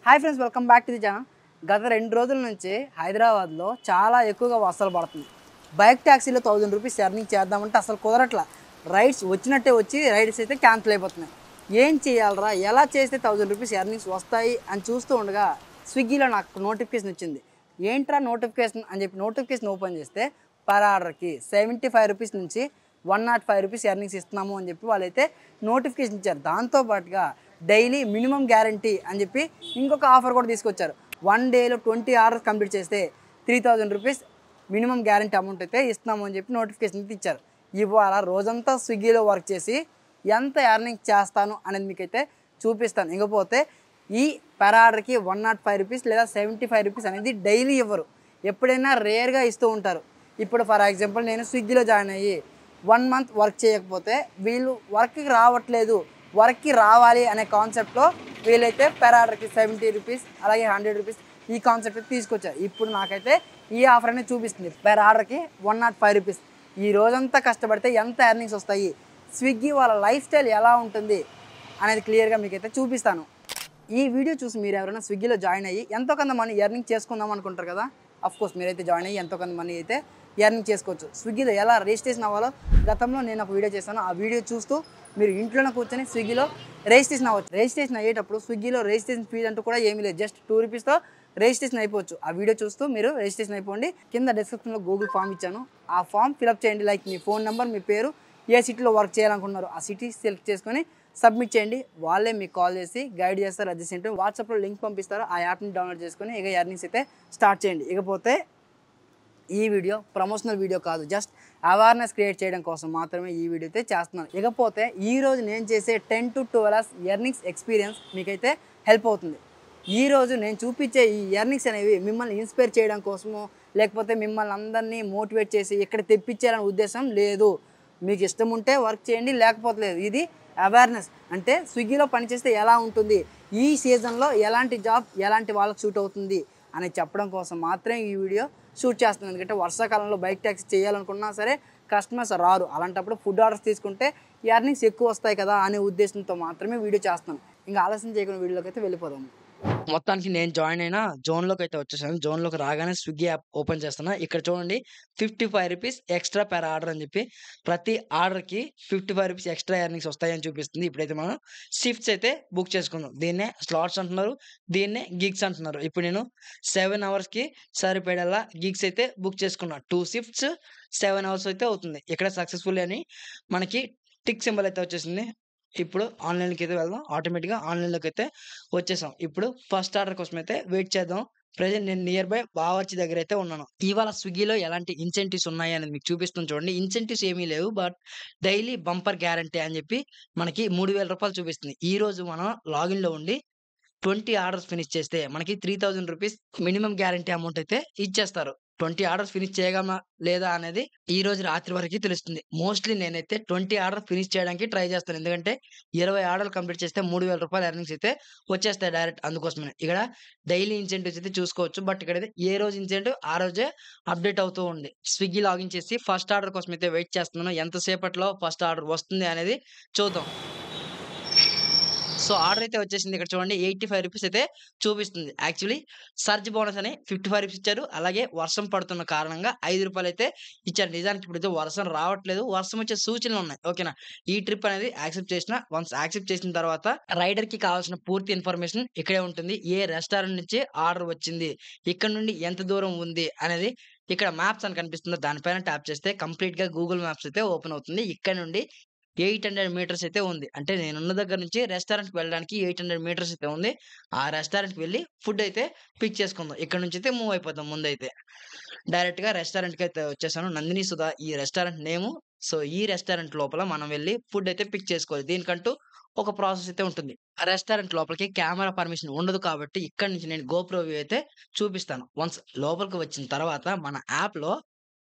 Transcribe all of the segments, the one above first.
Hi friends, welcome back to the channel. గత 2 రోజుల నుంచి హైదరాబాద్లో చాలా ఎక్కువగా వర్షాలు పడుతుంది. బైక్ ట్యాక్సీలో 1000 రూపీస్ ఎర్నింగ్ చేద్దామంటే అసలు కుదరట్లా. రైడ్స్ వచ్చినట్టే వచ్చి రైడ్స్ అయితే క్యాన్సిల్ అయిపోతున్నాయి. ఏం చేయాలరా, ఎలా చేస్తే 1000 రూపీస్ ఎర్నింగ్స్ వస్తాయి అని చూస్తూ ఉండగా స్విగ్గీలో నాకు నోటిఫికేషన్ వచ్చింది. ఏంట్రా నోటిఫికేషన్ అని చెప్పి నోటిఫికేషన్ ఓపెన్ చేస్తే పర్ ఆర్డర్కి 75 రూపీస్ నుంచి 105 రూపీస్ ఎర్నింగ్స్ ఇస్తున్నాము అని చెప్పి వాళ్ళైతే నోటిఫికేషన్ ఇచ్చారు. దాంతోపాటుగా డైలీ మినిమం గ్యారంటీ అని చెప్పి ఇంకొక ఆఫర్ కూడా తీసుకొచ్చారు. 1 డేలో 20 ఆర్డర్స్ కంప్లీట్ చేస్తే 3000 రూపీస్ మినిమం గ్యారంటీ అమౌంట్ అయితే ఇస్తున్నాము అని చెప్పి నోటిఫికేషన్ అయితే ఇచ్చారు. ఇవాళ రోజంతా స్విగ్గీలో వర్క్ చేసి ఎంత ఎర్నింగ్ చేస్తాను అనేది మీకైతే చూపిస్తాను. ఇకపోతే ఈ పర్ ఆర్డర్కి 105 రూపీస్ లేదా 75 రూపీస్ అనేది డైలీ ఇవ్వరు, ఎప్పుడైనా రేర్గా ఇస్తూ ఉంటారు. ఇప్పుడు ఫర్ ఎగ్జాంపుల్ నేను స్విగ్గీలో జాయిన్ అయ్యి 1 మంత్ వర్క్ చేయకపోతే వీళ్ళు వర్క్కి రావట్లేదు, వర్క్కి రావాలి అనే కాన్సెప్ట్లో వీళ్ళైతే పెర్ ఆర్డర్కి 70 రూపీస్ అలాగే 100 రూపీస్ ఈ కాన్సెప్ట్ తీసుకొచ్చారు. ఇప్పుడు నాకైతే ఈ ఆఫర్ అనేది చూపిస్తుంది. పెర్ ఆర్డర్కి 105 రూపీస్. ఈ రోజంతా కష్టపడితే ఎంత ఎర్నింగ్స్ వస్తాయి, స్విగ్గీ వాళ్ళ లైఫ్ స్టైల్ ఎలా ఉంటుంది అనేది క్లియర్గా మీకైతే చూపిస్తాను. ఈ వీడియో చూసి మీరు ఎవరైనా స్విగ్గీలో జాయిన్ అయ్యి ఎంతో కొంత మనీ ఎర్నింగ్ చేసుకుందాం అనుకుంటారు కదా. అఫ్కోర్స్ మీరైతే జాయిన్ అయ్యి ఎంతో కొంత మనీ అయితే ఎర్నింగ్ చేసుకోవచ్చు. స్విగ్గీలో ఎలా రిజిస్ట్రేషన్ అవ్వాలో గతంలో నేను ఒక వీడియో చేశాను. ఆ వీడియో చూస్తూ మీరు ఇంట్లోనే కూర్చొని స్విగ్గీలో రిజిస్ట్రేషన్ అవ్వచ్చు. రిజిస్ట్రేషన్ అయ్యేటప్పుడు స్విగ్గీలో రిజిస్ట్రేషన్ ఫీజు అంటూ కూడా ఏమీ లేదు, జస్ట్ 2 రూపీస్తో రిజిస్ట్రేషన్ అయిపోవచ్చు. ఆ వీడియో చూస్తూ మీరు రిజిస్ట్రేషన్ అయిపోండి. కింద డిస్క్రిప్షన్లో గూగుల్ ఫామ్ ఇచ్చాను, ఆ ఫామ్ ఫిలప్ చేయండి. లైక్ మీ ఫోన్ నెంబర్, మీ పేరు, ఏ సిటీలో వర్క్ చేయాలనుకుంటున్నారో ఆ సిటీ సెలెక్ట్ చేసుకొని సబ్మిట్ చేయండి. వాళ్ళే మీకు కాల్ చేసి గైడ్ చేస్తారు. అట్ ది సేమ్ టైం వాట్సాప్లో లింక్ పంపిస్తారు. ఆ యాప్ని డౌన్లోడ్ చేసుకొని ఇక ఎర్నింగ్స్ అయితే స్టార్ట్ చేయండి. ఇకపోతే ఈ వీడియో ప్రమోషనల్ వీడియో కాదు, జస్ట్ అవేర్నెస్ క్రియేట్ చేయడం కోసం మాత్రమే ఈ వీడియో అయితే చేస్తున్నాను. ఇకపోతే ఈరోజు నేను చేసే 10 to 12 అవర్స్ ఎర్నింగ్స్ ఎక్స్పీరియన్స్ మీకైతే హెల్ప్ అవుతుంది. ఈరోజు నేను చూపించే ఈ ఎర్నింగ్స్ అనేవి మిమ్మల్ని ఇన్స్పైర్ చేయడం కోసమో లేకపోతే మిమ్మల్ని అందరినీ మోటివేట్ చేసి ఇక్కడ తెప్పించాలనే ఉద్దేశం లేదు. మీకు ఇష్టం ఉంటే వర్క్ చేయండి, లేకపోతే లేదు. ఇది అవేర్నెస్, అంటే స్విగ్గీలో పనిచేస్తే ఎలా ఉంటుంది, ఈ సీజన్లో ఎలాంటి జాబ్ ఎలాంటి వాళ్ళకి షూట్ అవుతుంది అని చెప్పడం కోసం మాత్రమే ఈ వీడియో షూట్ చేస్తున్నాను. ఎందుకంటే వర్షాకాలంలో బైక్ ట్యాక్సీ చేయాలనుకున్నా సరే కస్టమర్స్ రారు, అలాంటప్పుడు ఫుడ్ ఆర్డర్స్ తీసుకుంటే ఎర్నింగ్స్ ఎక్కువ వస్తాయి కదా అనే ఉద్దేశంతో మాత్రమే వీడియో చేస్తున్నాను. ఇంకా ఆలస్యం చేయకుండా వీడియోలోకి అయితే వెళ్ళిపోదాము. మొత్తానికి నేను జాయిన్ అయిన జోన్లోకి అయితే వచ్చేసాను. జోన్లోకి రాగానే స్విగ్గీ యాప్ ఓపెన్ చేస్తున్నా. ఇక్కడ చూడండి 55 రూపీస్ ఎక్స్ట్రా పెర్ ఆర్డర్ అని చెప్పి ప్రతి ఆర్డర్కి 55 రూపీస్ ఎక్స్ట్రా ఎర్నింగ్స్ వస్తాయని చూపిస్తుంది. ఇప్పుడైతే మనం షిఫ్ట్స్ అయితే బుక్ చేసుకుందాం. దీన్నే స్లాట్స్ అంటున్నారు, దీన్నే గిగ్స్ అంటున్నారు. ఇప్పుడు నేను 7 అవర్స్కి సరిపడేలా గిగ్స్ అయితే బుక్ చేసుకున్నా. 2 షిఫ్ట్స్ 7 అవర్స్ అయితే అవుతుంది. ఇక్కడ సక్సెస్ఫుల్ అని మనకి టిక్ సింబల్ అయితే వచ్చేసింది. ఇప్పుడు ఆన్లైన్‌కి అయితే వెళ్దాం. ఆటోమేటిక్‌గా ఆన్లైన్‌లోకి అయితే వచ్చేసాం. ఇప్పుడు ఫస్ట్ ఆర్డర్ కోసం అయితే వెయిట్ చేద్దాం. ప్రెజెంట్ నేను నియర్ బై బావర్చి దగ్గర అయితే ఉన్నాను. ఇవాళ స్విగ్గీలో ఎలాంటి ఇన్సెంటివ్స్ ఉన్నాయి అనేది మీకు చూపిస్తాను చూడండి. ఇన్సెంటివ్స్ ఏమీ లేవు, బట్ డైలీ బంపర్ గ్యారంటీ అని చెప్పి మనకి రూ. 3000 చూపిస్తుంది. ఈరోజు మనం లాగిన్‌లో ఉండి 20 ఆర్డర్స్ ఫినిష్ చేస్తే మనకి 3000 రూపీస్ మినిమమ్ గ్యారంటీ అమౌంట్ అయితే ఇచ్చేస్తారు. 20 ఆర్డర్స్ ఫినిష్ చేయగలమా లేదా అనేది ఈ రోజు రాత్రి వరకి తెలుస్తుంది. మోస్ట్‌లీ నేనైతే 20 ఆర్డర్స్ ఫినిష్ చేయడానికి ట్రై చేస్తాను. ఎందుకంటే 20 ఆర్డర్లు కంప్లీట్ చేస్తే రూ. 3000 ఎర్నింగ్స్ అయితే వచ్చేస్తాయి డైరెక్ట్. అందుకోసమనే ఇక్కడ డైలీ ఇన్సెంటివ్స్ అయితే చూసుకోవచ్చు. బట్ ఇక్కడైతే ఏ రోజు ఇన్సెంటివ్ ఆ రోజే అప్డేట్ అవుతూ ఉంది. స్విగ్గీ లాగిన్ చేసి ఫస్ట్ ఆర్డర్ కోసం అయితే వెయిట్ చేస్తున్నాను. ఎంతసేపట్లో ఫస్ట్ ఆర్డర్ వస్తుంది అనేది చూద్దాం. సో ఆర్డర్ అయితే వచ్చేసింది. ఇక్కడ చూడండి 85 రూపీస్ అయితే చూపిస్తుంది. యాక్చువల్లీ సర్జ్ బోనస్ అని 55 రూపీస్ ఇచ్చారు. అలాగే వర్షం పడుతున్న కారణంగా రూ. 5 అయితే ఇచ్చారు. నిజానికి ఇప్పుడైతే వర్షం రావట్లేదు, వర్షం వచ్చే సూచనలు ఉన్నాయి. ఓకేనా, ఈ ట్రిప్ అనేది యాక్సెప్ట్ చేసిన వన్స్ యాక్సెప్ట్ చేసిన తర్వాత రైడర్‌కి కావాల్సిన పూర్తి ఇన్ఫర్మేషన్ ఇక్కడే ఉంటుంది. ఏ రెస్టారెంట్ నుంచి ఆర్డర్ వచ్చింది, ఇక్కడ నుండి ఎంత దూరం ఉంది అనేది ఇక్కడ మ్యాప్స్ అని కనిపిస్తుందో దానిపైన ట్యాప్ చేస్తే కంప్లీట్‌గా గూగుల్ మ్యాప్స్ అయితే ఓపెన్ అవుతుంది. ఇక్కడ నుండి 800 మీటర్స్ అయితే ఉంది. అంటే నేనున్న దగ్గర నుంచి రెస్టారెంట్‌కి వెళ్ళడానికి 800 మీటర్స్ అయితే ఉంది. ఆ రెస్టారెంట్‌కి వెళ్లి ఫుడ్ అయితే పిక్ చేసుకుందాం. ఇక్కడ నుంచి అయితే మూవ్ అయిపోదాం ముందైతే. డైరెక్ట్‌గా రెస్టారెంట్‌కైతే వచ్చేసాను. నందిని సుధా ఈ రెస్టారెంట్ నేము. సో ఈ రెస్టారెంట్ లోపల మనం వెళ్లి ఫుడ్ అయితే పిక్ చేసుకోవాలి. దీనికంటూ ఒక ప్రాసెస్ అయితే ఉంటుంది. ఆ రెస్టారెంట్ లోపలికి కెమెరా పర్మిషన్ ఉండదు కాబట్టి ఇక్కడి నుంచి నేను గోప్రో వ్యూ అయితే చూపిస్తాను. వన్స్ లోపలికి వచ్చిన తర్వాత మన యాప్‌లో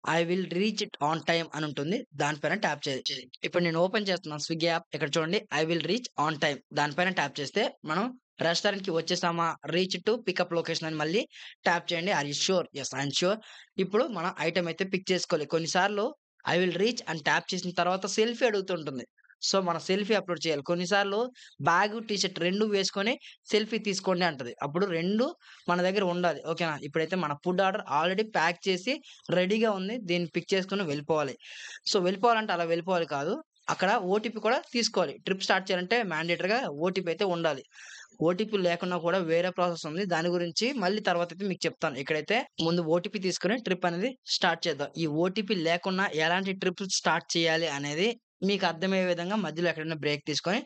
I will reach it on time అని ఉంటుంది. దానిపైన ట్యాప్ చేయాలి. ఇప్పుడు నేను ఓపెన్ చేస్తున్నాను స్విగ్గీ యాప్. ఇక్కడ చూడండి I will reach on time దానిపైన ట్యాప్ చేస్తే మనం రెస్టారెంట్‌కి వచ్చేసామా, రీచ్ టు పికప్ లొకేషన్ అని మళ్ళీ ట్యాప్ చేయండి. Are you sure? Yes I am sure. ఇప్పుడు మనం ఐటెమ్ అయితే పిక్ చేసుకోవాలి. కొన్నిసార్లు ఐ విల్ రీచ్ అని ట్యాప్ చేసిన తర్వాత సెల్ఫీ అడుగుతుంటుంది. సో, మన సెల్ఫీ అప్‌లోడ్ చేయాలి. కొన్నిసార్లు బ్యాగు, టీ షర్ట్ 2 వేసుకొని సెల్ఫీ తీసుకోండి అంటది. అప్పుడు 2 మన దగ్గర ఉండాలి. ఓకేనా? ఇప్పుడైతే మన ఫుడ్ ఆర్డర్ ఆల్రెడీ ప్యాక్ చేసి రెడీగా ఉంది. దీన్ని పిక్ చేసుకొని వెళ్ళిపోవాలి. సో, వెళ్ళిపోవాలంటే అలా వెళ్ళిపోవాలి కాదు. అక్కడ ఓటీపీ కూడా తీసుకోవాలి. ట్రిప్ స్టార్ట్ చేయాలంటే మ్యాండేటరీగా ఓటీపీ అయితే ఉండాలి. ఓటీపీ లేకున్నా కూడా వేరే ప్రాసెస్ ఉంది. దాని గురించి మళ్ళీ తర్వాతైతే మీకు చెప్తాను. ఇక్కడైతే ముందు ఓటీపీ తీసుకొని ట్రిప్ అనేది స్టార్ట్ చేద్దాం. ఈ ఓటీపీ లేకుండా ఎలాంటి ట్రిప్ స్టార్ట్ చేయాలి అనేది మీకు అర్థమయ్యే విధంగా మధ్యలో ఎక్కడైనా బ్రేక్ తీసుకొని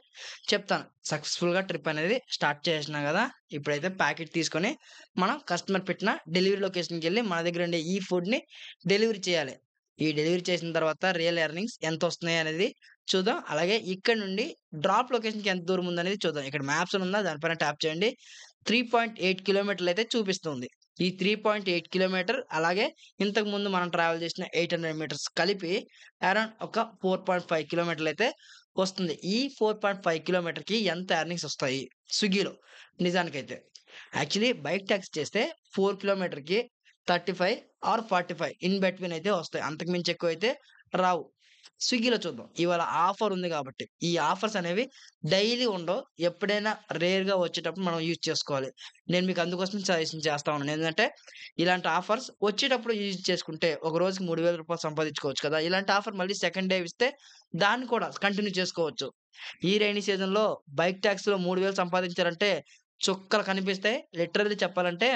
చెప్తాను. సక్సెస్‌ఫుల్‌గా ట్రిప్ అనేది స్టార్ట్ చేసేసినాం గదా! ఇప్పుడైతే ప్యాకెట్ తీసుకొని మనం కస్టమర్ పెట్టిన డెలివరీ లొకేషన్‌కెళ్ళి మన దగ్గర ఉండే ఈ ఫుడ్‌ని డెలివరీ చేయాలి. ఈ డెలివరీ చేసిన తర్వాత రియల్ ఎర్నింగ్స్ ఎంతొస్తున్నాయి అనేది చూద్దాం. అలాగే ఇక్కడ నుండి డ్రాప్ లొకేషన్‌కి ఎంత దూరం ఉందనేది చూద్దాం. ఇక్కడ మ్యాప్స్ అని ఉందా? దానిపైన ట్యాప్ చేయండి. 3.8 కిలోమీటర్లయితే చూపిస్తుంది. ఈ 3.8 కిలోమీటర్ అలాగే ఇంతకుముందు మనం ట్రావెల్ చేసిన 800 మీటర్స్ కలిపి అరౌండ్ ఒక 4.5 కిలోమీటర్లయితే వస్తుంది. ఈ 4.5 కిలోమీటర్‌కి ఎంత ఎర్నింగ్స్ ఒస్తాయి స్విగ్గీలో నిజానికైతే. యాక్చువల్లీ బైక్ టాక్సీ చేస్తే 4 కిలోమీటర్‌కి 35 ఆర్ 45 ఇన్ బిట్వీన్ అయితే వస్తాయి. అంతకు మించి ఎక్కువైతే రావు. స్విగ్గీలో చూద్దాం. ఇవాళ ఆఫర్ ఉంది గాబట్టి. ఈ ఆఫర్స్ అనేవి డైలీ ఉండవు. ఎప్పుడైనా రేర్‌గా వచ్చేటప్పుడు మనం యూజ్ చేసుకోవాలి. నేను మీకు అందుకోసమే సజెషన్ చేస్తా ఉన్నాను. ఎందుకంటే ఇలాంటి ఆఫర్స్ వచ్చేటప్పుడు యూజ్ చేసుకుంటే ఒక రోజుకి రూ. 3000 సంపాదించుకోవచ్చు కదా! ఇలాంటి ఆఫర్ మళ్ళీ సెకండ్ డే ఇస్తే దాన్ని కూడా కంటిన్యూ చేసుకోవచ్చు. ఈ రైనీ సీజన్‌లో బైక్ టాక్సీలో 3000 సంపాదించారంటే చుక్కలు కనిపిస్తాయి. లిటరల్లీ చెప్పాలంటే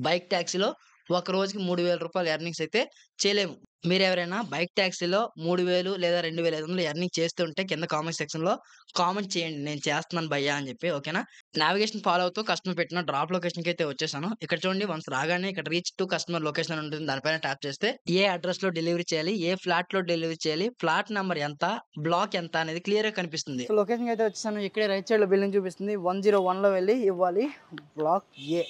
బైక్ టాక్సీలో ఒక రోజుకి రూ. 3000 ఎర్నింగ్స్ అయితే చేయలేము. మీరెవరైనా బైక్ టాక్సీలో 3000 లేదా 2500 ఎర్నింగ్ చేస్తుంటే కింద కామెంట్ సెక్షన్‌లో కామెంట్ చేయండి. నేను చేస్తున్నాను భయ్యా అని చెప్పి. ఓకేనా? నావిగేషన్ ఫాలో అవుతూ కస్టమర్ పెట్టిన డ్రాప్ లొకేషన్‌కైతే వచ్చేసాను. ఇక్కడ చూడండి వన్స్ రాగానే ఇక్కడ రీచ్ టు కస్టమర్ లొకేషన్ అని ఉంటుంది. దానిపైన ట్యాప్ చేస్తే ఏ అడ్రెస్‌లో డెలివరీ చేయాలి, ఏ ఫ్లాట్‌లో డెలివరీ చేయాలి, ఫ్లాట్ నంబర్ ఎంత, బ్లాక్ ఎంత అనేది క్లియర్‌గా కనిపిస్తుంది. సో లొకేషన్‌కి అయితే వచ్చేసాను. ఇక్కడే రైట్ సైడ్‌లో బిల్డింగ్ చూపిస్తుంది. 101లో వెళ్ళి ఇవ్వాలి. బ్లాక్ ఏ.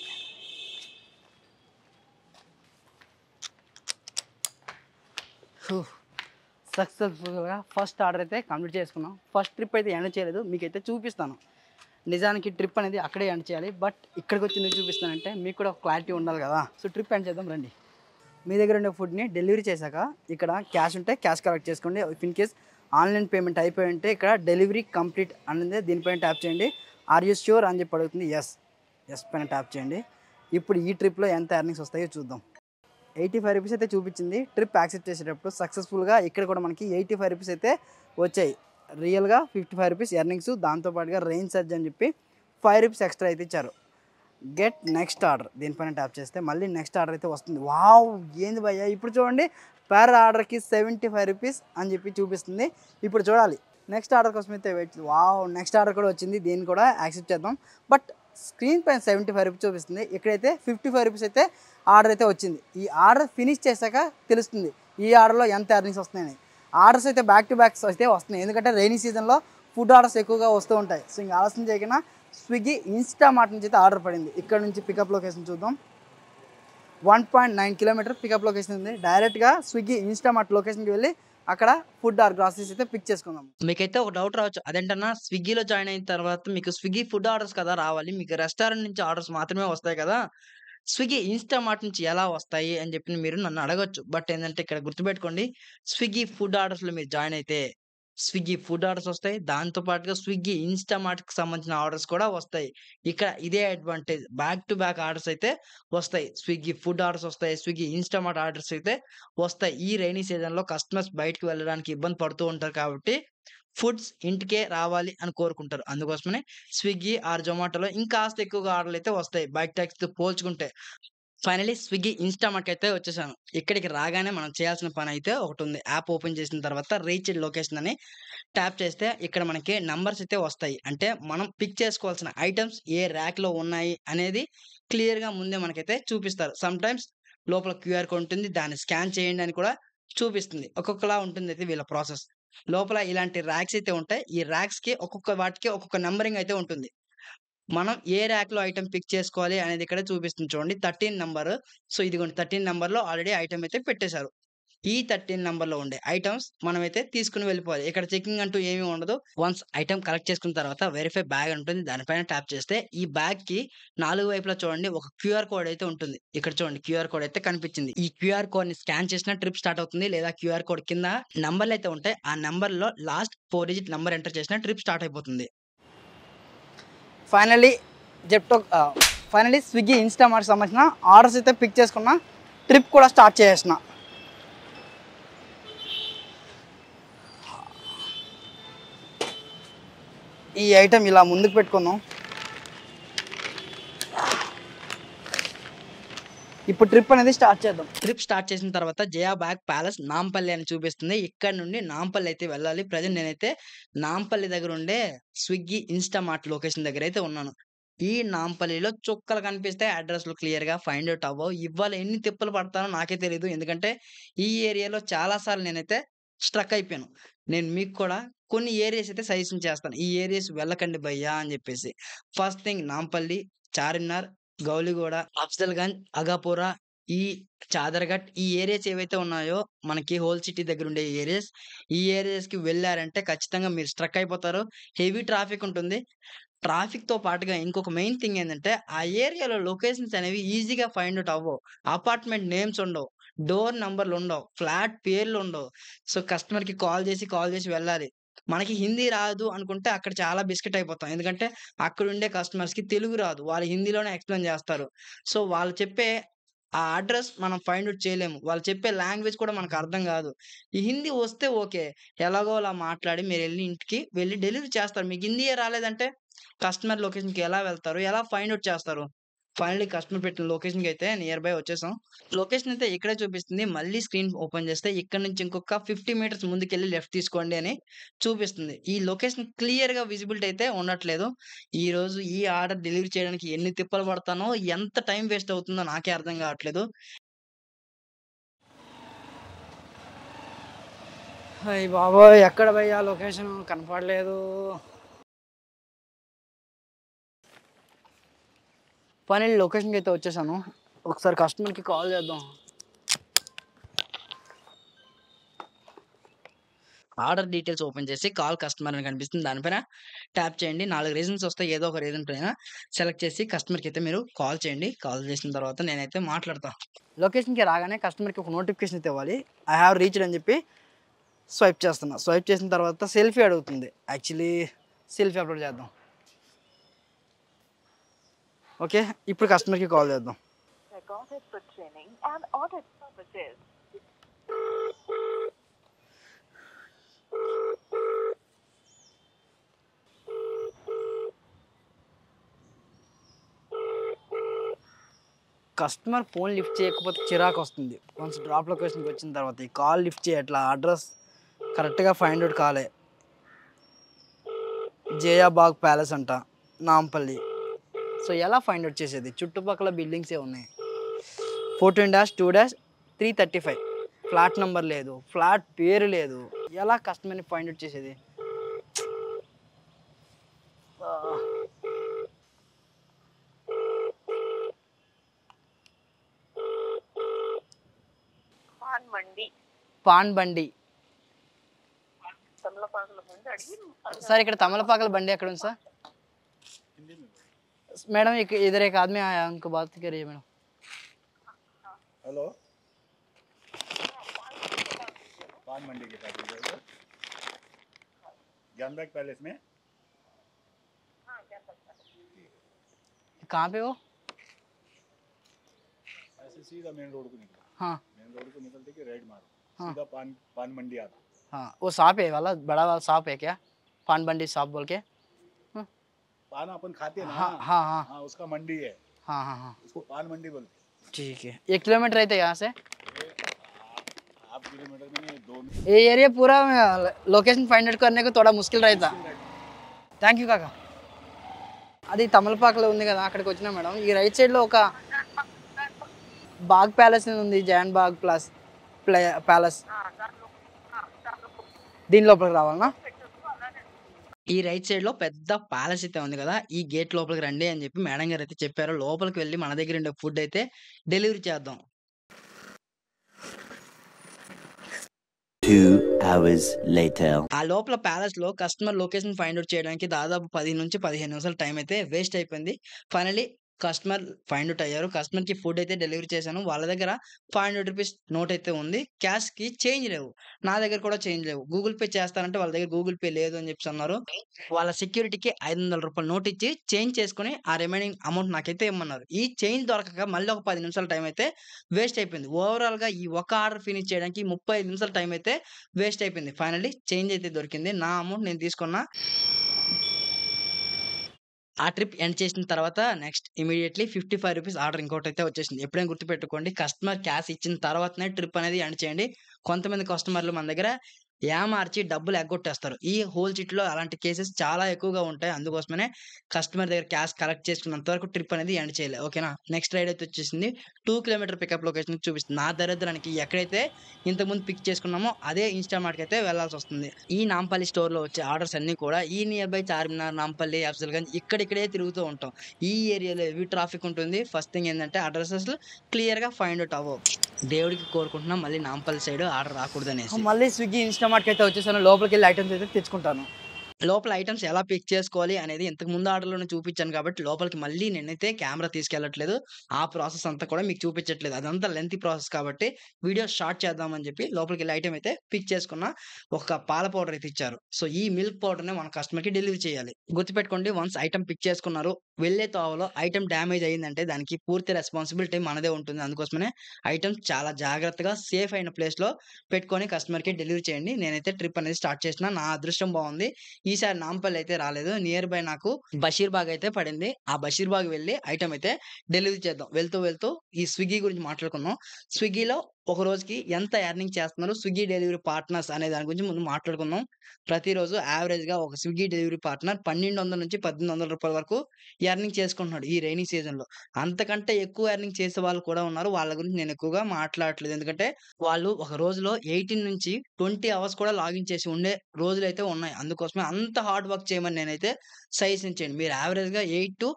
సక్సెస్‌ఫుల్‌గా ఫస్ట్ ఆర్డర్ అయితే కంప్లీట్ చేసుకున్నాం. ఫస్ట్ ట్రిప్ అయితే ఎండ్ చేయలేదు. మీకైతే చూపిస్తాను. నిజానికి ట్రిప్ అనేది అక్కడే ఎండ్ చేయాలి. బట్ ఇక్కడికొచ్చి ఎందుకు చూపిస్తానంటే మీకు కూడా ఒక క్లారిటీ ఉండాలి కదా! సో ట్రిప్ ఎండ్ చేద్దాం రండి. మీ దగ్గర ఉండే ఫుడ్‌ని డెలివరీ చేశాక ఇక్కడ క్యాష్ ఉంటే క్యాష్ కలెక్ట్ చేసుకోండి. If in case online payment అయిపోయి ఉంటే ఇక్కడ డెలివరీ కంప్లీట్ అనేది దీనిపైన ట్యాప్ చేయండి. ఆర్ యూ ష్యూర్ అని చెప్పి అడుగుతుంది. యెస్. యెస్ పైన ట్యాప్ చేయండి. ఇప్పుడు ఈ ట్రిప్‌లో ఎంత ఎర్నింగ్స్ వస్తాయో చూద్దాం. రూ. 85 అయితే చూపించింది. ట్రిప్ యాక్సెప్ట్ చేసేటప్పుడు సక్సెస్‌ఫుల్‌గా ఇక్కడ కూడా మనకి రూ. 85 అయితే వచ్చాయి. రియల్‌గా రూ. 55 ఎర్నింగ్స్ దాంతో పాటుగా రేంజ్ చార్జ్ అని చెప్పి రూ. 5 ఎక్స్ట్రా అయితే ఇచ్చారు. గెట్ నెక్స్ట్ ఆర్డర్ దీనిపైన ట్యాప్ చేస్తే మళ్ళీ నెక్స్ట్ ఆర్డర్ అయితే వస్తుంది. వావ్! ఏంది భయ్యా ఇప్పుడు చూడండి పర్ ఆర్డర్‌కి రూ. 75 అని చెప్పి చూపిస్తుంది. ఇప్పుడు చూడాలి. నెక్స్ట్ ఆర్డర్ కోసం అయితే వెయిట్ వావ్! నెక్స్ట్ ఆర్డర్ కూడా వచ్చింది. దీన్ని కూడా యాక్సెప్ట్ చేద్దాం. బట్ స్క్రీన్ పైన రూ. 75 చూపిస్తుంది. ఇక్కడైతే రూ. 55 అయితే ఆర్డర్ అయితే వచ్చింది. ఈ ఆర్డర్ ఫినిష్ చేశాక తెలుస్తుంది ఈ ఆర్డర్‌లో ఎంత ఎర్నింగ్స్ వస్తున్నాయని. ఆర్డర్స్ అయితే బ్యాక్ టు బ్యాక్స్ అయితే వస్తున్నాయి. ఎందుకంటే రైనీ సీజన్‌లో ఫుడ్ ఆర్డర్స్ ఎక్కువగా వస్తూ ఉంటాయి. సో ఇంక ఆలస్యం చేయకుండా స్విగ్గీ ఇన్స్టామార్ట్ నుంచి అయితే ఆర్డర్ పడింది. ఇక్కడ నుంచి పికప్ లొకేషన్ చూద్దాం. 1.9 కిలోమీటర్ పికప్ లొకేషన్ ఉంది. డైరెక్ట్‌గా స్విగ్గీ ఇన్స్టామార్ట్ లొకేషన్‌కి వెళ్ళి అక్కడ ఫుడ్ ఆర్ గ్రాసరీస్ అయితే పిక్ చేసుకుందాం. మీకైతే ఒక డౌట్ రావచ్చు. అదేంటన్నా స్విగ్గీలో జాయిన్ అయిన తర్వాత మీకు స్విగ్గీ ఫుడ్ ఆర్డర్స్ కదా రావాలి. మీకు రెస్టారెంట్ నుంచి ఆర్డర్స్ మాత్రమే వస్తాయి కదా! స్విగ్గీ ఇన్‌స్టామార్ట్ నుంచి ఎలా వస్తాయి అని చెప్పి మీరు నన్ను అడగొచ్చు. బట్ ఏందంటే ఇక్కడ గుర్తుపెట్టుకోండి. స్విగ్గీ ఫుడ్ ఆర్డర్స్‌లో మీరు జాయిన్ అయితే స్విగ్గీ ఫుడ్ ఆర్డర్స్ వస్తాయి. దాంతో పాటుగా స్విగ్గీ ఇన్‌స్టామార్ట్‌కి సంబంధించిన ఆర్డర్స్ కూడా వస్తాయి. ఇక్కడ ఇదే advantage. Back to back orders అయితే వస్తాయి. స్విగ్గీ ఫుడ్ ఆర్డర్స్ వస్తాయి. స్విగ్గీ ఇన్‌స్టామార్ట్ ఆర్డర్స్ అయితే వస్తాయి. ఈ రైనీ సీజన్‌లో కస్టమర్స్ బయటికి వెళ్ళడానికి ఇబ్బంది పడుతూ ఉంటారు కాబట్టి ఫుడ్స్ ఇంటికే రావాలి అని కోరుకుంటారు. అందుకోసమనే స్విగ్గీ ఆర్ జొమాటోలో ఇంకాస్త ఎక్కువగా ఆర్డర్‌లయితే వస్తాయి. బైక్ టాక్సీతో పోల్చుకుంటే. ఫైనల్లీ స్విగ్గీ ఇన్‌స్టామార్ట్‌కయితే వచ్చేసాను. ఇక్కడికి రాగానే మనం చేయాల్సిన పనైతే ఒకటుంది. యాప్ ఓపెన్ చేసిన తర్వాత రీచ్డ్ లొకేషన్ అని ట్యాప్ చేస్తే ఇక్కడ మనకి నంబర్స్ అయితే వస్తాయి. అంటే మనం పిక్ చేసుకోవాల్సిన ఐటెమ్స్ ఏ ర్యాక్‌లో ఉన్నాయి అనేది క్లియర్‌గా ముందే మనకైతే చూపిస్తారు. సమ్‌టైమ్స్ లోపల క్యూఆర్ కోడ్ ఉంటుంది. దాన్ని స్కాన్ చేయండి అని కూడా చూపిస్తుంది. ఒక్కొక్కలా ఉంటుందయితే వీళ్ళ ప్రాసెస్. లోపల ఇలాంటి ర్యాక్స్ అయితే ఉంటాయి. ఈ ర్యాక్స్‌కి ఒక్కొక్క వాటికి ఒక్కొక్క నంబరింగ్ అయితే ఉంటుంది. మనం ఏ ర్యాక్‌లో ఐటెమ్ పిక్ చేసుకోవాలి అనేది ఇక్కడ చూపిస్తుంది చూడండి. 13 నంబరు. సో, ఇదిగోండి 13 నంబర్‌లో ఆల్రెడీ ఐటెమ్ అయితే పెట్టేశారు. ఈ 13 నంబర్‌లో ఉండే ఐటెమ్స్ మనమైతే తీసుకొని వెళ్ళిపోవాలి. ఇక్కడ చెకింగ్ అంటూ ఏమీ ఉండదు. వన్స్ ఐటెమ్ కలెక్ట్ చేసుకున్న తర్వాత వెరిఫై బ్యాగ్ ఉంటుంది. దానిపైన ట్యాప్ చేస్తే ఈ బ్యాగ్‌కి 4 వైపులా చూడండి ఒక క్యూఆర్ కోడ్ అయితే ఉంటుంది. ఇక్కడ చూడండి క్యూఆర్ కోడ్ అయితే కనిపించింది. ఈ క్యూఆర్ కోడ్‌ని స్కాన్ చేసినా ట్రిప్ స్టార్ట్ అవుతుంది. లేదా క్యూఆర్ కోడ్ కింద నంబర్‌లయితే ఉంటాయి. ఆ నంబర్‌లో లాస్ట్ 4 డిజిట్ నంబర్ ఎంటర్ చేసినా ట్రిప్ స్టార్ట్ అయిపోతుంది. ఫైనల్లీ ఫైనల్లీ స్విగ్గీ ఇన్స్టామార్ట్కి సంబంధించిన ఆర్డర్స్ అయితే పిక్ చేసుకున్నా, ట్రిప్ కూడా స్టార్ట్ చేసేసిన. ఈ ఐటెం ఇలా ముందుకు పెట్టుకుందాం. ఇప్పుడు ట్రిప్ అనేది స్టార్ట్ చేద్దాం. ట్రిప్ స్టార్ట్ చేసిన తర్వాత జయా బ్యాగ్ ప్యాలెస్ నాంపల్లి అని చూపిస్తుంది. ఇక్కడ నుండి నాంపల్లి అయితే వెళ్ళాలి. ప్రెజెంట్ నేనైతే నాంపల్లి దగ్గర ఉండే స్విగ్గీ ఇన్స్టామార్ట్ లొకేషన్ దగ్గర అయితే ఉన్నాను. ఈ నాంపల్లిలో చుక్కలు కనిపిస్తాయి. అడ్రస్‌లు క్లియర్‌గా ఫైండ్ ఔట్ అవ్వవు. ఇవాళ ఎన్ని తిప్పలు పడతానో నాకే తెలీదు. ఎందుకంటే ఈ ఏరియాలో చాలా సార్లు నేనైతే స్ట్రక్ అయిపోయాను. నేను మీకు కూడా కొన్ని ఏరియాస్ అయితే సజెషన్ చేస్తాను. ఈ ఏరియాస్ వెళ్ళకండి భయ్యా అని చెప్పేసి. ఫస్ట్ థింగ్ నాంపల్లి, చార్మినార్, గౌలిగూడ, అఫ్జల్‌గంజ్, అగాపురా, ఈ చాదర్‌ఘట్ ఈ ఏరియాస్ ఏవైతే ఉన్నాయో మనకి హోల్ సిటీ దగ్గర ఉండే ఏరియాస్. ఈ ఏరియాస్‌కి వెళ్లారంటే ఖచ్చితంగా మీరు స్ట్రక్ అయిపోతారు. హెవీ ట్రాఫిక్ ఉంటుంది. ట్రాఫిక్‌తో పాటుగా ఇంకొక మెయిన్ థింగ్ ఏందంటే, ఆ ఏరియాలో లొకేషన్స్ అనేవి ఈజీగా ఫైండ్ ఔట్ అవ్వవు. అపార్ట్‌మెంట్ నేమ్స్ ఉండవు. డోర్ నంబర్‌లుండవు. ఫ్లాట్ పేర్లుండవు. సో, కస్టమర్‌కి కాల్ చేసి వెళ్ళాలి. మనకి హిందీ రాదు అనుకుంటే అక్కడ చాలా బిస్కెట్ అయిపోతాం. ఎందుకంటే అక్కడుండే కస్టమర్స్‌కి తెలుగు రాదు. వాళ్ళు హిందీలోనే ఎక్స్‌ప్లెయిన్ చేస్తారు. సో, వాళ్ళు చెప్పే ఆ అడ్రెస్ మనం ఫైండ్ ఔట్ చేయలేము. వాళ్ళు చెప్పే లాంగ్వేజ్ కూడా మనకు అర్థం కాదు. ఈ హిందీ వస్తే ఓకే. ఎలాగోలా మాట్లాడి మీరెళ్లి ఇంటికి వెళ్లి డెలివరీ చేస్తారు. మీకు హిందీయే రాలేదంటే కస్టమర్ లొకేషన్‌కి ఎలా వెళ్తారు? ఎలా ఫైండ్ ఔట్ చేస్తారు? ఫైనల్లీ కస్టమర్ పెట్టిన లొకేషన్‌కైతే నియర్ బై వచ్చేసాం. లొకేషన్ అయితే ఇక్కడే చూపిస్తుంది. మళ్ళీ స్క్రీన్ ఓపెన్ చేస్తే ఇక్కడి నుంచి ఇంకొక 50 మీటర్స్ ముందుకెళ్ళి లెఫ్ట్ తీసుకోండి అని చూపిస్తుంది. ఈ లొకేషన్ క్లియర్‌గా విజిబిలిటీ అయితే ఉండట్లేదు. ఈరోజు ఈ ఆర్డర్ డెలివరీ చేయడానికి ఎన్ని తిప్పలు పడతానో, ఎంత టైం వేస్ట్ అవుతుందో నాకే అర్థం కావట్లేదు. అయ్య బాబోయ్! ఎక్కడ భయ్యా లొకేషన్ కనపడలేదు. ఫైనల్లీ లొకేషన్‌కి అయితే వచ్చేసాను. ఒకసారి కస్టమర్‌కి కాల్ చేద్దాం. ఆర్డర్ డీటెయిల్స్ ఓపెన్ చేసి కాల్ కస్టమర్ అని కనిపిస్తుంది. దానిపైన ట్యాప్ చేయండి. 4 రీజన్స్ వస్తాయి. ఏదో ఒక రీజన్ పైన సెలెక్ట్ చేసి కస్టమర్‌కి అయితే మీరు కాల్ చేయండి. కాల్ చేసిన తర్వాత నేనైతే మాట్లాడతా. లొకేషన్‌కి రాగానే కస్టమర్‌కి ఒక నోటిఫికేషన్ అయితే ఇవ్వాలి. ఐ హావ్ రీచ్డ్ అని చెప్పి స్వైప్ చేస్తున్నా. స్వైప్ చేసిన తర్వాత సెల్ఫీ అడుగుతుంది. యాక్చువల్లీ సెల్ఫీ అప్లోడ్ చేద్దాం. ఓకే. ఇప్పుడు కస్టమర్‌కి కాల్ చేద్దాం. Recorded for training and audit purposes. Customer phone lift చేయకపోతే చిరాకు వస్తుంది. వన్స్ డ్రాప్ లొకేషన్‌కి వచ్చిన తర్వాత ఈ కాల్ లిఫ్ట్ చేయట్లా. అడ్రస్ కరెక్ట్‌గా ఫైండ్ ఔట్ కాలే. జయాబాగ్ ప్యాలెస్ అంట, నాంపల్లి. సో ఎలా ఫైండ్ ఔట్ చేసేది? చుట్టుపక్కల బిల్డింగ్సే ఉన్నాయి. 14-2-335 ఫ్లాట్ నంబర్ లేదు, ఫ్లాట్ పేరు లేదు. ఎలా కస్టమర్ని ఫైండ్ ఔట్ చేసేది? పాన్ మండి పాన్ బండి. తమలపాకుల బండి అడిగి సార్ ఇక్కడ తమలపాకుల బండి ఎక్కడ ఉంది సార్? मैडम एक इधर एक आदमी आया, उनको बात करिए मैडम. हेलो, पान मंडी के पास इधर ज्ञानबाग पैलेस में कहाँ पे हो? ऐसे सीधा मेन रोड को निकलो. हाँ मेन रोड को निकलते कि राइट मारो. हाँ. सीधा पान मंडी आता. हाँ, वो शॉप है वाला, बड़ा वाला शॉप है क्या? पान बंडी शॉप बोल के? पान अपन खाते हैं ना. हाँ हाँ हाँ हाँ, उसका मंडी है. हाँ हाँ हाँ उसको पान मंडी बोलते हैं. ठीक है. 1 किलोमीटर रहते यहाँ से? हाफ किलोमीटर में 2 ये एरिया पूरा लोकेशन फाइंड आउट करने को थोड़ा मुश्किल रहता. థ్యాంక్ యూ కాకా. అది తమలపాకులో ఉంది కదా, అక్కడికి వచ్చినా మేడం. ఈ రైట్ సైడ్లో ఒక బాగ్ ప్యాలెస్ అని ఉంది, జాన్ బాగ్ ప్యాలెస్. దీని లోపలికి రావాలనా? ఈ రైట్ సైడ్‌లో పెద్ద ప్యాలెస్ అయితే ఉంది కదా! ఈ గేట్ లోపలికి రండి అని చెప్పి మేడం గారు అయితే చెప్పారు. లోపలికి వెళ్లి మన దగ్గర ఉండే ఫుడ్ అయితే డెలివరీ చేద్దాం. 2 hours later. ఆ లోపల ప్యాలెస్ లో కస్టమర్ లొకేషన్ ఫైండ్ అవుట్ చేయడానికి దాదాపు 10 నుంచి 15 నిమిషాల టైం అయితే వేస్ట్ అయిపోయింది. ఫైనల్లీ కస్టమర్ ఫైండ్ అవుట్ అయ్యారు. కస్టమర్ కి ఫుడ్ అయితే డెలివరీ చేశాను. వాళ్ళ దగ్గర ₹500 నోట్ అయితే ఉంది. క్యాష్ కి చేంజ్ లేవు. నా దగ్గర కూడా చేంజ్ లేవు. గూగుల్ పే చేస్తానంటే వాళ్ళ దగ్గర గూగుల్ పే లేదు అని చెప్పేసి అన్నారు. వాళ్ళ సెక్యూరిటీకి ₹500 నోట్ ఇచ్చి చేంజ్ చేసుకొని ఆ రిమైనింగ్ అమౌంట్ నాకైతే ఇమ్మన్నారు. ఈ చేంజ్ దొరకక మళ్ళీ ఒక 10 నిమిషాల టైం అయితే వేస్ట్ అయిపోయింది. ఓవరాల్ గా ఈ ఒక ఆర్డర్ ఫినిష్ చేయడానికి 35 నిమిషాల టైం అయితే వేస్ట్ అయిపోయింది. ఫైనల్లీ చేంజ్ అయితే దొరికింది. నా అమౌంట్ నేను తీసుకున్నా. ఆ ట్రిప్ ఎండ్ చేసిన తర్వాత నెక్స్ట్ ఇమ్మీడియేట్‌లీ ₹55 ఆర్డర్ ఇంకోటైతే వచ్చేసింది. ఎప్పుడైనా గుర్తుపెట్టుకోండి, కస్టమర్ క్యాష్ ఇచ్చిన తర్వాతనే ట్రిప్ అనేది ఎండ్ చేయండి. కొంతమంది కస్టమర్‌లు మన దగ్గర యామార్చి డబ్బులు ఎగ్గొట్టేస్తారు. ఈ హోల్ సిటీలో అలాంటి కేసెస్ చాలా ఎక్కువగా ఉంటాయి. అందుకోసమనే కస్టమర్ దగ్గర క్యాష్ కలెక్ట్ చేసుకున్నంత వరకు ట్రిప్ అనేది ఎండ్ చేయాలి. ఓకేనా? నెక్స్ట్ రైడ్ అయితే వచ్చేసింది. 2 కిలోమీటర్ పికప్ లొకేషన్ చూపిస్తుంది. నా దరిద్రానికి ఎక్కడైతే ఇంతకుముందు పిక్ చేసుకున్నామో అదే ఇన్‌స్టామార్ట్‌కి అయితే వెళ్ళాల్సొస్తుంది. ఈ నాంపల్లి స్టోర్‌లో వచ్చే ఆర్డర్స్ అన్నీ కూడా ఈ నియర్ బై చార్మినార్, నాంపల్లి, అఫ్జల్‌గంజ్ ఇక్కడిక్కడే తిరుగుతూ ఉంటాం. ఈ ఏరియాలో హెవీ ట్రాఫిక్ ఉంటుంది. ఫస్ట్ థింగ్ ఏందంటే అడ్రెసెస్‌లు క్లియర్‌గా ఫైండ్ ఔట్ అవ్వవు. దేవుడికి కోరుకుంటున్నా మళ్ళీ నాంపల్లి సైడ్ ఆర్డర్ రాకూడదనేసి. మళ్ళీ స్విగ్గీ, ఇన్‌స్టామార్ట్‌కి అయితే వచ్చేసాను. లోపలికెళ్ళి ఐటెమ్స్ అయితే తెచ్చుకుంటాను. లోపల ఐటెమ్స్ ఎలా పిక్ చేసుకోవాలి అనేది ఇంతకు ముందు ఆర్డర్‌లోనే చూపించాను కాబట్టి లోపలికి మళ్ళీ నేనైతే కెమెరా తీసుకెళ్ళట్లేదు. ఆ ప్రాసెస్ అంతా కూడా మీకు చూపించట్లేదు. అదంతా లెంతీ ప్రాసెస్ కాబట్టి వీడియో షార్ట్ చేద్దామని చెప్పి లోపలికెళ్ళి ఐటెమ్ అయితే పిక్ చేసుకున్నా. ఒక పాల పౌడర్ అయితే ఇచ్చారు. సో, ఈ మిల్క్ పౌడర్‌ని మన కస్టమర్‌కి డెలివరీ చేయాలి. గుర్తుపెట్టుకోండి, వన్స్ ఐటెమ్ పిక్ చేసుకున్నారు, వెళ్ళే తోవలో ఐటెమ్ డ్యామేజ్ అయిందంటే దానికి పూర్తి రెస్పాన్సిబిలిటీ మనదే ఉంటుంది. అందుకోసమనే ఐటెమ్స్ చాలా జాగ్రత్తగా సేఫ్ అయిన ప్లేస్‌లో పెట్టుకొని కస్టమర్‌కి డెలివరీ చేయండి. నేనైతే ట్రిప్ అనేది స్టార్ట్ చేసినా. నా అదృష్టం బావుంది. ఈసారి నాంపల్లి అయితే రాలేదు. నియర్ బై నాకు బషీర్బాగ్ అయితే పడింది. ఆ బషీర్బాగ్ వెళ్లి ఐటెమ్ అయితే డెలివరీ చేద్దాం. వెళ్తూ ఈ స్విగ్గీ గురించి మాట్లాడుకుందాం. స్విగ్గీలో ఒక రోజుకి ఎంత ఎర్నింగ్ చేస్తున్నారు స్విగ్గీ డెలివరీ పార్ట్నర్స్ అనే దాని గురించి ముందు మాట్లాడుకుందాం. ప్రతిరోజు యావరేజ్‌గా ఒక స్విగ్గీ డెలివరీ పార్ట్నర్ ₹1200-1800 వరకు ఎర్నింగ్ చేసుకుంటున్నాడు ఈ రైనీ సీజన్‌లో. అంతకంటే ఎక్కువ ఎర్నింగ్ చేసే వాళ్ళు కూడా ఉన్నారు. వాళ్ళ గురించి నేను ఎక్కువగా మాట్లాడట్లేదు. ఎందుకంటే వాళ్ళు ఒక రోజులో 18-20 అవర్స్ కూడా లాగిన్ చేసి ఉండే రోజులైతే ఉన్నాయి. అందుకోసమే అంత హార్డ్ వర్క్ చేయమని నేనైతే సజెషన్ చేయండి. మీరు యావరేజ్‌గా 8-12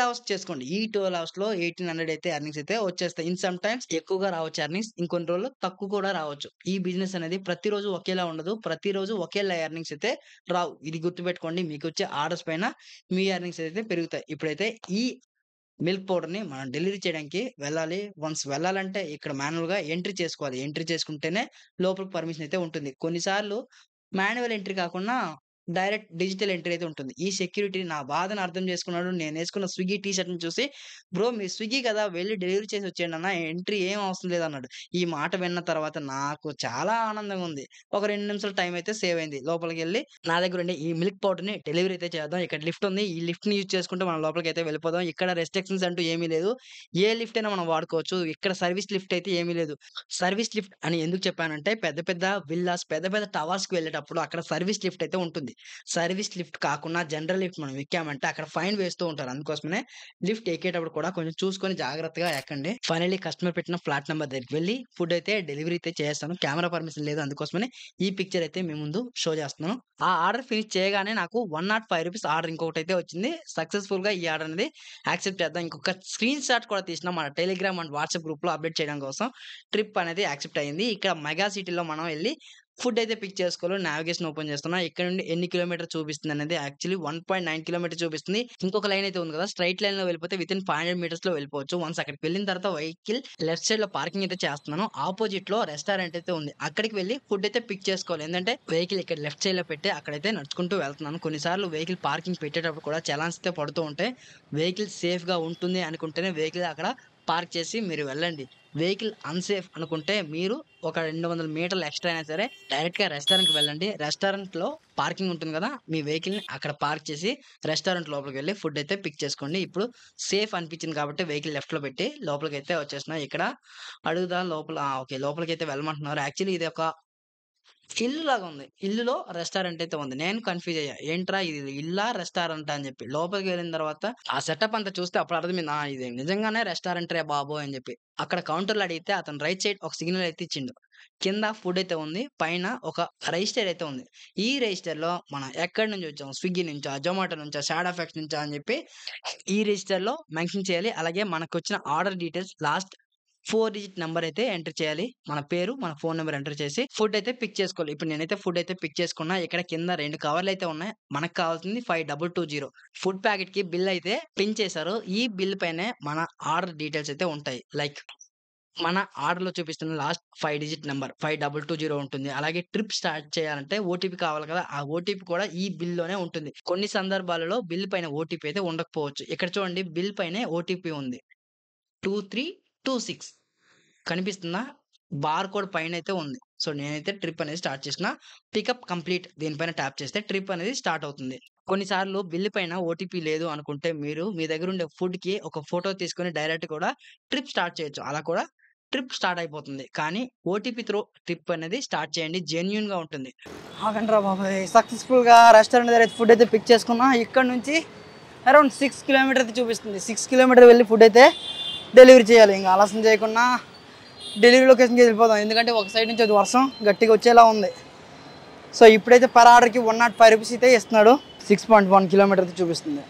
అవర్స్ చేసుకోండి. ఈ 12 అవర్స్‌లో 1800 అయితే ఎర్నింగ్స్ అయితే వచ్చేస్తాయి. ఇన్ సమ్ టైమ్స్ ఎక్కువగా రావచ్చు ఎర్నింగ్స్. ఇంకొన్ని రోజుల్లో తక్కువ కూడా రావచ్చు. ఈ బిజినెస్ అనేది ప్రతిరోజు ఒకేలా ఉండదు. ప్రతిరోజు ఒకేలా ఎర్నింగ్స్ అయితే రావు. ఇది గుర్తుపెట్టుకోండి. మీకొచ్చే ఆర్డర్స్ పైన మీ ఎర్నింగ్స్ అయితే పెరుగుతాయి. ఇప్పుడైతే ఈ మిల్క్ పౌడర్‌ని మనం డెలివరీ చేయడానికి వెళ్ళాలి. వన్స్ వెళ్ళాలంటే ఇక్కడ మాన్యువల్‌గా ఎంట్రీ చేసుకోవాలి. ఎంట్రీ చేసుకుంటేనే లోపలికి పర్మిషన్ అయితే ఉంటుంది. కొన్నిసార్లు మాన్యువల్ ఎంట్రీ కాకుండా డైరెక్ట్ డిజిటల్ ఎంట్రీ అయితే ఉంటుంది. ఈ సెక్యూరిటీ నా బాధను అర్థం చేసుకున్నాడు. నేనేసుకున్న స్విగ్గీ టీ షర్ట్‌ని చూసి, "బ్రో మీరు స్విగ్గీ కదా! వెళ్లి డెలివరీ చేసి వచ్చేయండి అన్న. ఎంట్రీ ఏం అవసరం లేదన్నాడు." ఈ మాట విన్న తర్వాత నాకు చాలా ఆనందంగా ఉంది. ఒక 2 నిమిషాలు టైం అయితే సేవ్ అయింది. లోపలికెళ్ళి నా దగ్గరుండే ఈ మిల్క్ పౌడర్‌ని డెలివరీ అయితే చేద్దాం. ఇక్కడ లిఫ్ట్ ఉంది. ఈ లిఫ్ట్‌ని యూజ్ చేసుకుంటూ మనం లోపలికైతే వెళ్ళిపోదాం. ఇక్కడ రెస్ట్రిక్షన్స్ అంటూ ఏమీ లేదు. ఏ లిఫ్ట్ అయినా మనం వాడుకోవచ్చు. ఇక్కడ సర్వీస్ లిఫ్ట్ అయితే ఏమీ లేదు. సర్వీస్ లిఫ్ట్ అని ఎందుకు చెప్పానంటే పెద్ద పెద్ద విల్లాస్, పెద్ద పెద్ద టవర్స్‌కి వెళ్ళేటప్పుడు అక్కడ సర్వీస్ లిఫ్ట్ అయితే ఉంటుంది. సర్వీస్ లిఫ్ట్ కాకుండా జనరల్ లిఫ్ట్ మనం ఎక్కామంటే అక్కడ ఫైన్ వేస్తూ ఉంటారు. అందుకోసమనే లిఫ్ట్ ఎక్కేటప్పుడు కూడా కొంచెం చూసుకొని జాగ్రత్తగా ఎక్కండి. ఫైనల్లీ కస్టమర్ పెట్టిన ఫ్లాట్ నంబర్ దగ్గరికి వెళ్లి ఫుడ్ అయితే డెలివరీ అయితే చేసేస్తాను. కెమెరా పర్మిషన్ లేదు. అందుకోసమనే ఈ పిక్చర్ అయితే మీ ముందు షో చేస్తున్నాను. ఆ ఆర్డర్ ఫినిష్ చేయగానే నాకు ₹105 ఆర్డర్ ఇంకొకటైతే వచ్చింది. సక్సెస్‌ఫుల్‌గా ఈ ఆర్డర్ అనేది యాక్సెప్ట్ చేద్దాం. ఇంకొక స్క్రీన్ షాట్ కూడా తీసిన మన టెలిగ్రామ్ అండ్ వాట్సాప్ గ్రూప్‌లో అప్డేట్ చేయడం కోసం ట్రిప్ అనేది యాక్సెప్ట్ అయింది. ఇక్కడ మెగా సిటీలో మనం వెళ్లి ఫుడ్ అయితే పిక్ చేసుకోవాలి. నావిగేషన్ ఓపెన్ చేస్తున్నా. ఇక్కడ నుండి ఎన్ని కిలోమీటర్ చూపిస్తుందనేది యాక్చువల్లీ 1.9 కిలోమీటర్ చూపిస్తుంది. ఇంకొక లైన్ అయితే ఉంది కదా! స్ట్రెయిట్ లైన్‌లో వెళ్ళిపోతే వితిన్ 500 మీటర్స్‌లో వెళ్ళిపోవచ్చు. వన్స్ అక్కడికి వెళ్ళిన తర్వాత వెహికల్ లెఫ్ట్ సైడ్‌లో పార్కింగ్ అయితే చేస్తున్నాను. ఆపోజిట్‌లో రెస్టారెంట్ అయితే ఉంది. అక్కడికి వెళ్లి ఫుడ్ అయితే పిక్ చేసుకోవాలి. ఏందంటే వెహికల్ ఇక్కడ లెఫ్ట్ సైడ్‌లో పెట్టి అక్కడైతే నడుచుకుంటూ వెళ్తున్నాను. కొన్నిసార్లు వెహికల్ పార్కింగ్ పెట్టేటప్పుడు కూడా చలాన్స్ అయితే పడుతూ ఉంటాయి. వెహికల్ సేఫ్‌గా ఉంటుంది అనుకుంటేనే వెహికల్ అక్కడ పార్క్ చేసి మీరు వెళ్ళండి. వెహికల్ అన్‌సేఫ్ అనుకుంటే మీరు ఒక 200 మీటర్లు ఎక్స్‌ట్రా అయినా సరే డైరెక్ట్‌గా రెస్టారెంట్‌కి వెళ్ళండి. రెస్టారెంట్‌లో పార్కింగ్ ఉంటుంది గదా! మీ వెహికల్‌ని అక్కడ పార్క్ చేసి రెస్టారెంట్ లోపలికి వెళ్లి ఫుడ్ అయితే పిక్ చేసుకోండి. ఇప్పుడు సేఫ్ అనిపించింది కాబట్టి వెహికల్ లెఫ్ట్‌లో పెట్టి లోపలికైతే వచ్చేస్తున్నా. ఇక్కడ అడుగుదా లోపల ఓకే. లోపలికైతే వెళ్ళమంటున్నారు. యాక్చువల్లీ ఇది ఒక ఇల్లులాగా ఉంది. ఇల్లులో రెస్టారెంట్ అయితే ఉంది. నేను కన్‌ఫ్యూజ్ అయ్యా. ఏంట్రా ఇది ఇల్లా? రెస్టారెంటా? అని చెప్పి. లోపలికి వెళ్ళిన తర్వాత ఆ సెటప్ అంతా చూస్తే అప్పుడు అర్థమైంది. ఇది నిజంగానే రెస్టారెంట్‌రే బాబోయ్! అని చెప్పి. అక్కడ కౌంటర్‌లో అడిగితే అతను రైట్ సైడ్ ఒక సిగ్నల్ అయితే ఇచ్చిండు. కింద ఫుడ్ అయితే ఉంది. పైన ఒక రిజిస్టర్ అయితే ఉంది. ఈ రిజిస్టర్‌లో మనం ఎక్కడి నుంచి వచ్చాం? స్విగ్గీ నుంచా? జొమాటో నుంచా? షాడో ఎఫెక్ట్స్ నుంచా? అని చెప్పి ఈ రిజిస్టర్‌లో మెన్షన్ చేయాలి. అలాగే మనకొచ్చిన order details last 4 digit number అయితే ఎంటర్ చేయాలి. మన పేరు, మన ఫోన్ నెంబర్ ఎంటర్ చేసి ఫుడ్ అయితే పిక్ చేసుకోవాలి. ఇప్పుడు నేనైతే ఫుడ్ అయితే పిక్ చేసుకున్నా. ఇక్కడ కింద 2 కవర్లు అయితే ఉన్నాయి. మనకు కావాల్సింది 5220 ఫుడ్ ప్యాకెట్ కి బిల్ అయితే పిన్ చేశారు. ఈ బిల్ పైనే మన ఆర్డర్ డీటెయిల్స్ అయితే ఉంటాయి. లైక్ మన ఆర్డర్‌లో చూపిస్తున్న లాస్ట్ 5 డిజిట్ నంబర్ 5220 ఉంటుంది. అలాగే ట్రిప్ స్టార్ట్ చేయాలంటే ఓటీపీ కావాలి కదా! ఆ ఓటీపీ కూడా ఈ బిల్‌లోనే ఉంటుంది. కొన్ని సందర్భాలలో బిల్ పైన ఓటీపీ అయితే ఉండకపోవచ్చు. ఇక్కడ చూడండి బిల్ పైనే ఓటీపీ ఉంది. 2326 కనిపిస్తుందా? బార్ కోడ్ పైనైతే ఉంది. సో, నేనైతే ట్రిప్ అనేది స్టార్ట్ చేసిన. పికప్ కంప్లీట్ దీనిపైన ట్యాప్ చేస్తే ట్రిప్ అనేది స్టార్ట్ అవుతుంది. కొన్నిసార్లు బిల్ పైన ఓటీపీ లేదు అనుకుంటే మీరు మీ దగ్గర ఉండే ఫుడ్‌కి ఒక ఫోటో తీసుకొని డైరెక్ట్ కూడా ట్రిప్ స్టార్ట్ చేయొచ్చు. అలా కూడా ట్రిప్ స్టార్ట్ అయిపోతుంది. కానీ ఓటీపీ త్రూ ట్రిప్ అనేది స్టార్ట్ చేయండి. జెన్యూన్‌గా ఉంటుంది. ఆగండ్రా బాబాయ్, సక్సెస్ఫుల్గా రెస్టారెంట్ దగ్గర ఫుడ్ అయితే పిక్ చేసుకున్నా. ఇక్కడ నుంచి అరౌండ్ 6 కిలోమీటర్ అయితే చూపిస్తుంది. 6 కిలోమీటర్ వెళ్ళి ఫుడ్ అయితే డెలివరీ చేయాలి. ఇంకా ఆలస్యం చేయకుండా డెలివరీ లొకేషన్కి వెళ్ళిపోదాం. ఎందుకంటే ఒక సైడ్ నుంచి అది వర్షం గట్టిగా వచ్చేలా ఉంది. సో ఇప్పుడైతే పర్ ఆర్డర్కి 105 రూపీస్ అయితే ఇస్తున్నాడు. 6.1 కిలోమీటర్ అయితే చూపిస్తుంది.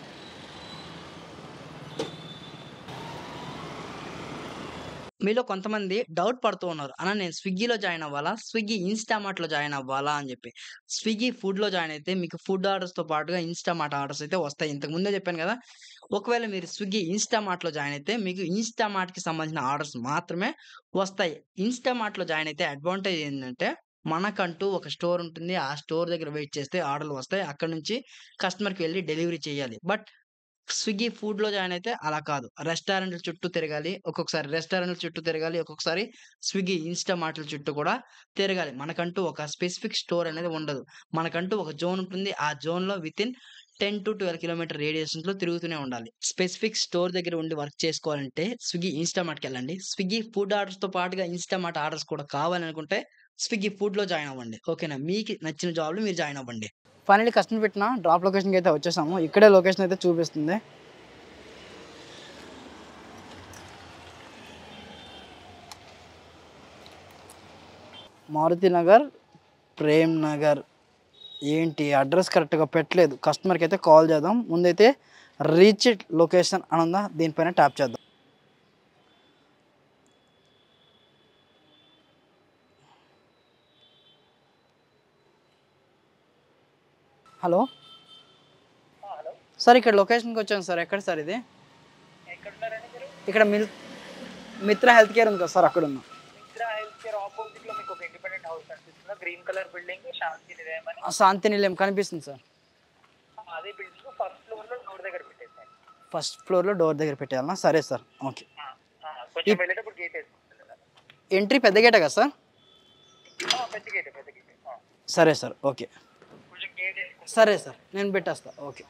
మీలో కొంతమంది డౌట్ పడుతూ ఉన్నారు. అన్న నేను స్విగ్గీలో జాయిన్ అవ్వాలా? స్విగ్గీ ఇన్‌స్టామార్ట్‌లో జాయిన్ అవ్వాలా? అని చెప్పి. స్విగ్గీ ఫుడ్‌లో జాయిన్ అయితే మీకు ఫుడ్ ఆర్డర్స్‌తో పాటుగా ఇన్‌స్టామార్ట్ ఆర్డర్స్ అయితే వస్తాయి. ఇంతకు ముందే చెప్పాను కదా! ఒకవేళ మీరు స్విగ్గీ ఇన్‌స్టామార్ట్‌లో జాయిన్ అయితే మీకు ఇన్‌స్టామార్ట్‌కి సంబంధించిన ఆర్డర్స్ మాత్రమే వస్తాయి. ఇన్‌స్టామార్ట్‌లో జాయిన్ అయితే అడ్వాంటేజ్ ఏంటంటే మనకంటూ ఒక స్టోర్ ఉంటుంది. ఆ స్టోర్ దగ్గర వెయిట్ చేస్తే ఆర్డర్‌లు వస్తాయి. అక్కడి నుంచి కస్టమర్‌కి వెళ్లి డెలివరీ చేయాలి. బట్ స్విగ్గీ ఫుడ్‌లో జాయిన్ అయితే అలా కాదు. రెస్టారెంట్‌ల చుట్టూ తిరగాలి. ఒక్కొక్కసారి రెస్టారెంట్‌ల చుట్టూ తిరగాలి. ఒక్కొక్కసారి స్విగ్గీ ఇన్‌స్టామార్ట్‌ల చుట్టూ కూడా తిరగాలి. మనకంటూ ఒక స్పెసిఫిక్ స్టోర్ అనేది ఉండదు. మనకంటూ ఒక జోన్ ఉంటుంది. ఆ జోన్‌లో వితిన్ 10-12 కిలోమీటర్ రేడియస్‌లో తిరుగుతూనే ఉండాలి. స్పెసిఫిక్ స్టోర్ దగ్గర ఉండి వర్క్ చేసుకోవాలంటే స్విగ్గీ ఇన్‌స్టామార్ట్‌కెళ్ళండి. స్విగ్గీ ఫుడ్ ఆర్డర్స్‌తో పాటుగా ఇన్‌స్టామార్ట్ ఆర్డర్స్ కూడా కావాలనుకుంటే స్విగ్గీ ఫుడ్‌లో జాయిన్ అవ్వండి. ఓకేనా? మీకు నచ్చిన జాబ్‌లో మీరు జాయిన్ అవ్వండి. ఫైనల్లీ కస్టమర్ పెట్టిన డ్రాప్ లొకేషన్కి అయితే వచ్చేసాము. ఇక్కడే లొకేషన్ అయితే చూపిస్తుంది. మారుతి నగర్, ప్రేమ్ నగర్. ఏంటి అడ్రస్ కరెక్ట్గా పెట్టలేదు. కస్టమర్కి అయితే కాల్ చేద్దాం. ముందైతే రీచ్ లొకేషన్ అని ఉందా, దీనిపైన ట్యాప్ చేద్దాం. హలో సార్, ఇక్కడ లొకేషన్కి వచ్చాను సార్. ఎక్కడ సార్ ఇది? ఇక్కడ మిత్ర హెల్త్ కేర్ ఉంది కదా సార్, అక్కడ ఉన్నాం. మిత్రా హెల్త్ కేర్ ఆపోజిట్ లో మీకు ఒక ఇండిపెండెంట్ హౌస్ కనిపిస్తుందా? గ్రీన్ కలర్ బిల్డింగ్ శాంతి నిలయం అని. శాంతి నిలయం కనిపిస్తుంది సార్. అదే బిల్డింగ్ ఫస్ట్ ఫ్లోర్ లో డోర్ దగ్గర పెట్టేసాను. ఫస్ట్ ఫ్లోర్లో డోర్ దగ్గర పెట్టేయాలన్నా? సరే సార్, ఓకే. కొంచెం వెళ్ళేటప్పుడు గేట్ వేసుకుంటుంది కదా. ఎంట్రీ పెద్ద గేటే కదా సార్? పెద్ద గేట్. సరే సార్, ఓకే. కొంచెం గేట్ వేసుకుంటుంది. సరే సార్, నేను పెట్టేస్తా. ఓకే.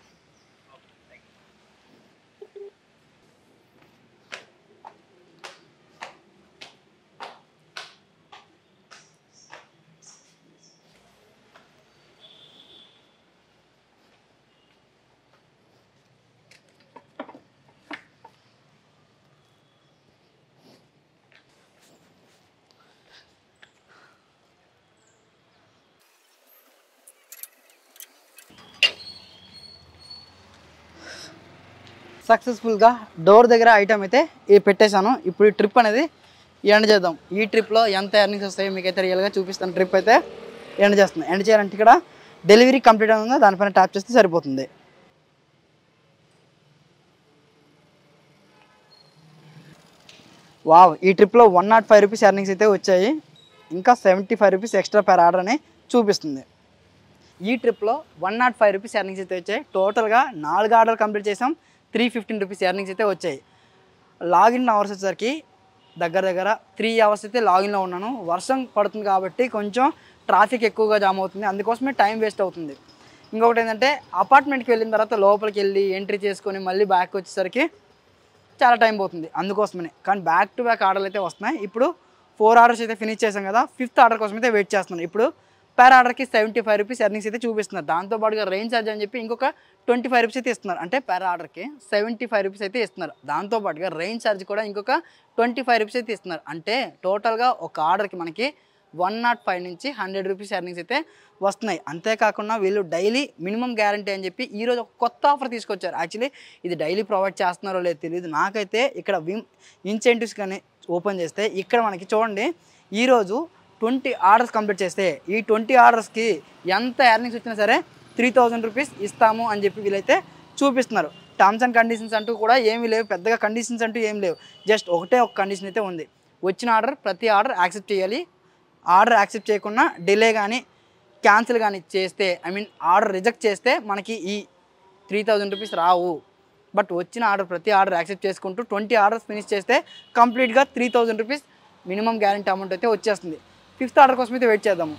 సక్సెస్ఫుల్గా డోర్ దగ్గర ఐటమ్ అయితే పెట్టేశాను. ఇప్పుడు ఈ ట్రిప్ అనేది ఎండ్ చేద్దాం. ఈ ట్రిప్లో ఎంత ఎర్నింగ్స్ వస్తాయో మీకైతే రియల్గా చూపిస్తాను. ట్రిప్ అయితే ఎండ్ చేస్తుంది. ఎండ్ చేయాలంటే ఇక్కడ డెలివరీ కంప్లీట్ అవుతుందో దానిపైన ట్యాప్ చేస్తే సరిపోతుంది. వావ్, ఈ ట్రిప్లో 105 రూపీస్ ఎర్నింగ్స్ అయితే వచ్చాయి. ఇంకా 75 రూపీస్ ఎక్స్ట్రా పర్ ఆర్డర్ అని చూపిస్తుంది. ఈ ట్రిప్లో 105 రూపీస్ ఎర్నింగ్స్ అయితే వచ్చాయి. టోటల్గా 4 ఆర్డర్ కంప్లీట్ చేసాం. 315 రూపీస్ ఎర్నింగ్స్ అయితే వచ్చాయి. లాగిన్ అవర్స్ వచ్చేసరికి దగ్గర 3 అవర్స్ అయితే లాగిన్లో ఉన్నాను. వర్షం పడుతుంది కాబట్టి కొంచెం ట్రాఫిక్ ఎక్కువగా జామ్ అవుతుంది. అందుకోసమే టైం వేస్ట్ అవుతుంది. ఇంకొకటి ఏంటంటే అపార్ట్మెంట్కి వెళ్ళిన తర్వాత లోపలికి వెళ్ళి ఎంట్రీ చేసుకొని మళ్ళీ బ్యాక్ వచ్చేసరికి చాలా టైం పోతుంది. అందుకోసమనే. కానీ బ్యాక్ టు బ్యాక్ ఆర్డర్లు అయితే వస్తున్నాయి. ఇప్పుడు 4 ఆర్డర్స్ అయితే ఫినిష్ చేసాం కదా, 5th ఆర్డర్ కోసం అయితే వెయిట్ చేస్తున్నాను. ఇప్పుడు పర్ ఆర్డర్కి 75 రూపీస్ ఎర్నింగ్స్ అయితే చూపిస్తున్నారు. దాంతోపాటుగా రెయిన్ ఛార్జ్ అని చెప్పి ఇంకొక 25 రూపీస్ అయితే ఇస్తున్నారు. అంటే పర్ ఆర్డర్కి 75 రూపీస్ అయితే ఇస్తున్నారు. దాంతోపాటుగా రెయిన్ ఛార్జ్ కూడా ఇంకొక 25 రూపీస్ అయితే ఇస్తున్నారు. అంటే టోటల్గా ఒక ఆర్డర్కి మనకి 105 నుంచి 100 రూపీస్ ఎర్నింగ్స్ అయితే వస్తున్నాయి. అంతేకాకుండా వీళ్ళు డైలీ మినిమం గ్యారంటీ అని చెప్పి ఈరోజు ఒక కొత్త ఆఫర్ తీసుకొచ్చారు. యాక్చువల్లీ ఇది డైలీ ప్రొవైడ్ చేస్తున్నారో లేదో తెలియదు. నాకైతే ఇక్కడ ఇన్సెంటివ్స్ కానీ ఓపెన్ చేస్తే ఇక్కడ మనకి చూడండి ఈరోజు 20 ఆర్డర్స్ కంప్లీట్ చేస్తే ఈ 20 ఆర్డర్స్కి ఎంత ఎర్నింగ్స్ వచ్చినా సరే 3000 రూపీస్ ఇస్తాము అని చెప్పి వీళ్ళైతే చూపిస్తున్నారు. టర్మ్స్ అండ్ కండిషన్స్ అంటూ కూడా ఏమీ లేవు, పెద్దగా కండిషన్స్ అంటూ ఏం లేవు. జస్ట్ ఒకటే ఒక కండిషన్ అయితే ఉంది, వచ్చిన ఆర్డర్ ప్రతి ఆర్డర్ యాక్సెప్ట్ చేయాలి. ఆర్డర్ యాక్సెప్ట్ చేయకుండా డిలే కానీ క్యాన్సిల్ కానీ చేస్తే ఆర్డర్ రిజెక్ట్ చేస్తే మనకి ఈ 3000 రూపీస్ రావు. బట్ వచ్చిన ఆర్డర్ ప్రతి ఆర్డర్ యాక్సెప్ట్ చేసుకుంటూ 20 ఆర్డర్స్ ఫినిష్ చేస్తే కంప్లీట్గా 3000 రూపీస్ మినిమం గ్యారెంటీ అమౌంట్ అయితే వచ్చేస్తుంది. 5th ఆర్డర్ కోసం అయితే వెయిట్ చేద్దాము.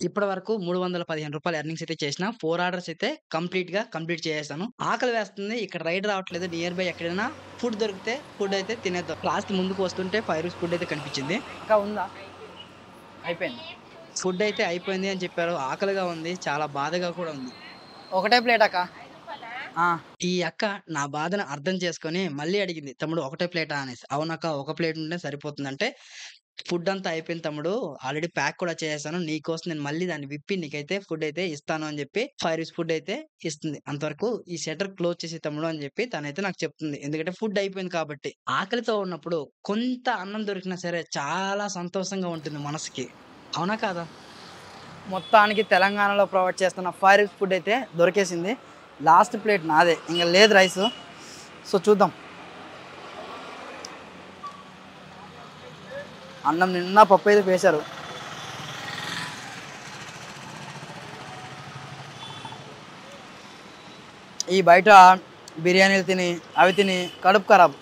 ఇప్పటి వరకు 315 రూపాయలు ఎర్నింగ్స్ అయితే చేసిన 4 ఆర్డర్స్ అయితే కంప్లీట్ చేసేసాను. ఆకలి వేస్తుంది, ఇక్కడ రైడ్ రావట్లేదు. నియర్ బై ఎక్కడైనా ఫుడ్ దొరికితే ఫుడ్ అయితే తినేద్దాం. లాస్ట్ ముందుకు వస్తుంటే 5 రూపీస్ ఫుడ్ అయితే కనిపించింది. ఇంకా ఉందా? అయిపోయింది. ఫుడ్ అయితే అయిపోయింది అని చెప్పారు. ఆకలిగా ఉంది, చాలా బాధగా కూడా ఉంది. ఒకటే ప్లేట్ అక్క. ఈ అక్క నా బాధను అర్థం చేసుకొని మళ్ళీ అడిగింది, తమ్ముడు ఒకటే ప్లేటా అనేసి. అవునక్క ఒక ప్లేట్ ఉంటే సరిపోతుందంటే, ఫుడ్ అంతా అయిపోయింది తమ్ముడు, ఆల్రెడీ ప్యాక్ కూడా చేసేసాను, నీకోసం నేను మళ్ళీ దాన్ని విప్పి నీకైతే ఫుడ్ అయితే ఇస్తాను అని చెప్పి 5 రూపీస్ ఫుడ్ అయితే ఇస్తుంది. అంతవరకు ఈ షట్టర్ క్లోజ్ చేసి తమ్ముడు అని చెప్పి తనైతే నాకు చెప్తుంది. ఎందుకంటే ఫుడ్ అయిపోయింది కాబట్టి. ఆకలితో ఉన్నప్పుడు కొంత అన్నం దొరికినా సరే చాలా సంతోషంగా ఉంటుంది మనసుకి, అవునా కాదా? మొత్తానికి తెలంగాణలో ప్రొవైడ్ చేస్తున్న 5 రూపీస్ ఫుడ్ అయితే దొరికేసింది. లాస్ట్ ప్లేట్ నాదే, ఇంకా లేదు రైస్. సో చూద్దాం. అన్నం నిన్న పప్పు అయితే వేశారు. ఈ బయట బిర్యానీలు తిని అవి తిని కడుపు ఖరాబ్.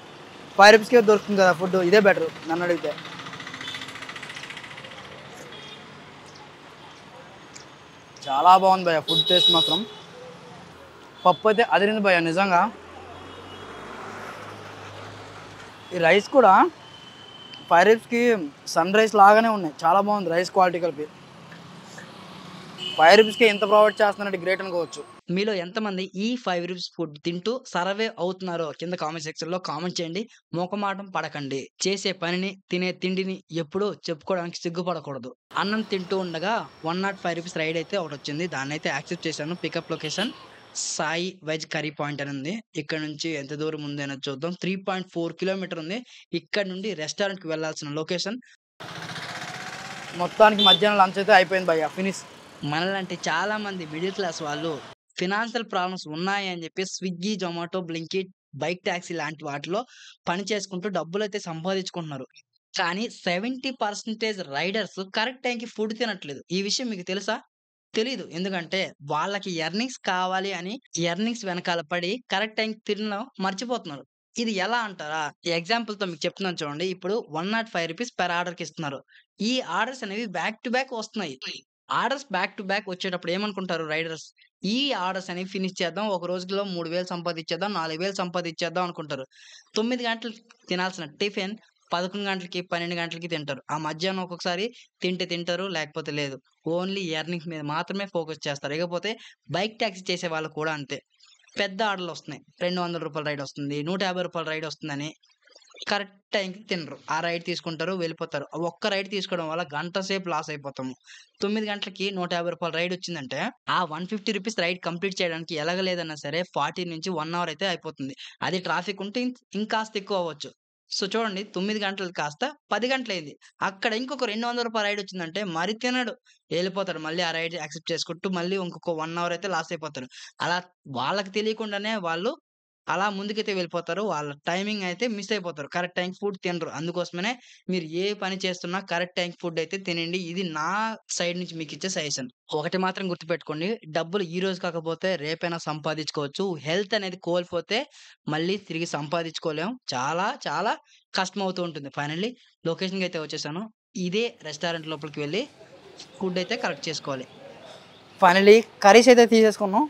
5 రూపీస్కే దొరుకుతుంది కదా ఫుడ్, ఇదే బెటర్ నన్ను అడిగితే. చాలా బాగుంది భయ్య ఫుడ్ టేస్ట్ మాత్రం. పప్పు అయితే అదిరింది భయ్య నిజంగా. ఈ రైస్ కూడా 5 రూపీస్కి సన్ రైస్ లాగానే ఉన్నాయి, చాలా బాగుంది రైస్ క్వాలిటీ కలిపి. 5 రూపీస్కి ఎంత ప్రొవైడ్ చేస్తున్నట్టు గ్రేట్ అనుకోవచ్చు. మీలో ఎంతమంది ఈ 5 రూపీస్ ఫుడ్ తింటూ సర్వే అవుతున్నారో కింద కామెంట్ సెక్షన్ లో కామెంట్ చేయండి. మొఖమాటం పడకండి. చేసే పనిని తినే తిండిని ఎప్పుడూ చెప్పుకోవడానికి సిగ్గుపడకూడదు. అన్నం తింటూ ఉండగా 105 రూపీస్ రైడ్ అయితే ఒకటి వచ్చింది, దాన్ని అయితే యాక్సెప్ట్ చేశాను. Pickup location Sai veg curry point అని ఉంది. ఇక్కడ నుంచి ఎంత దూరం ఉంది అనేది చూద్దాం. 3.4 కిలోమీటర్ ఉంది. ఇక్కడ నుండి రెస్టారెంట్ కి వెళ్లాల్సిన లొకేషన్. మొత్తానికి మధ్యాహ్నం లంచ్ అయితే అయిపోయింది భయ్య, ఫినిష్. మనలాంటి చాలా మంది మిడిల్ క్లాస్ వాళ్ళు ఫినాన్షియల్ ప్రాబ్లమ్స్ ఉన్నాయి అని చెప్పి Swiggy, Zomato, Blinkit, bike taxi లాంటి వాటిలో పని చేసుకుంటూ డబ్బులు అయితే సంపాదించుకుంటున్నారు. కానీ 70% రైడర్స్ కరెక్ట్ టైంకి ఫుడ్ తినట్లేదు. ఈ విషయం మీకు తెలుసా? తెలీదు. ఎందుకంటే వాళ్ళకి ఎర్నింగ్స్ కావాలి అని ఎర్నింగ్స్ వెనకాల పడి కరెక్ట్ టైంకి తినడం మర్చిపోతున్నారు. ఇది ఎలా అంటారా? ఈ ఎగ్జాంపుల్ తో మీకు చెప్తున్నాను చూడండి. ఇప్పుడు 105 రూపీస్ పర్ ఆర్డర్ కి ఇస్తున్నారు. ఈ ఆర్డర్స్ అనేవి బ్యాక్ టు బ్యాక్ వస్తున్నాయి. ఆర్డర్స్ బ్యాక్ టు బ్యాక్ వచ్చేటప్పుడు ఏమనుకుంటారు రైడర్స్? ఈ ఆర్డర్స్ అనేవి ఫినిష్ చేద్దాం, ఒక రోజులో 3000 సంపాదించేద్దాం, 4000 సంపాదించేద్దాం అనుకుంటారు. 9 గంటలు తినాల్సిన టిఫిన్ 11 గంటలకి 12 గంటలకి తింటారు. ఆ మధ్యాహ్నం ఒక్కొక్కసారి తింటే తింటారు, లేకపోతే లేదు. ఓన్లీ ఎర్నింగ్ మీద మాత్రమే ఫోకస్ చేస్తారు. ఇకపోతే బైక్ ట్యాక్సీ చేసే వాళ్ళు కూడా అంతే. పెద్ద ఆర్డర్లు వస్తున్నాయి, 200 రూపాయల రైడ్ వస్తుంది, 150 రూపాయల రైడ్ వస్తుందని కరెక్ట్ టైంకి తినరు. ఆ రైడ్ తీసుకుంటారు, వెళ్ళిపోతారు. ఒక్క రైడ్ తీసుకోవడం వల్ల గంట సేపు లాస్ అయిపోతాము. 9 గంటలకి 150 రూపాయల రైడ్ వచ్చిందంటే ఆ 150 రూపీస్ రైడ్ కంప్లీట్ చేయడానికి ఎలాగలేదన్నా సరే 40 నుంచి 1 అవర్ అయితే అయిపోతుంది. అది ట్రాఫిక్ ఉంటే ఇంకాస్త ఎక్కువ అవ్వచ్చు. సో చూడండి, 9 గంటలు కాస్త 10 గంటలైంది. అక్కడ ఇంకొక 200 రూపాయల రైడ్ వచ్చిందంటే మరి తినడు, వెళ్ళిపోతాడు. మళ్ళీ ఆ రైడ్ యాక్సెప్ట్ చేసుకుంటూ మళ్ళీ ఇంకొక 1 అవర్ అయితే లాస్ అయిపోతారు. అలా వాళ్ళకి తెలియకుండానే వాళ్ళు అలా ముందుకైతే వెళ్ళిపోతారు. వాళ్ళ టైమింగ్ అయితే మిస్ అయిపోతారు. కరెక్ట్ టైంకి ఫుడ్ తినరు. అందుకోసమనే మీరు ఏ పని చేస్తున్నా కరెక్ట్ టైంకి ఫుడ్ అయితే తినండి. ఇది నా సైడ్ నుంచి మీకు ఇచ్చే సజెషన్. ఒకటి మాత్రం గుర్తుపెట్టుకోండి, డబ్బులు ఈ రోజు కాకపోతే రేపైనా సంపాదించుకోవచ్చు. హెల్త్ అనేది కోల్పోతే మళ్ళీ తిరిగి సంపాదించుకోలేం. చాలా చాలా కష్టం అవుతూ ఉంటుంది. ఫైనల్లీ లొకేషన్కి అయితే వచ్చేసాను. ఇదే రెస్టారెంట్ లోపలికి వెళ్ళి ఫుడ్ అయితే కరెక్ట్ చేసుకోవాలి. ఫైనలీ కర్రీస్ అయితే తీసేసుకున్నాం.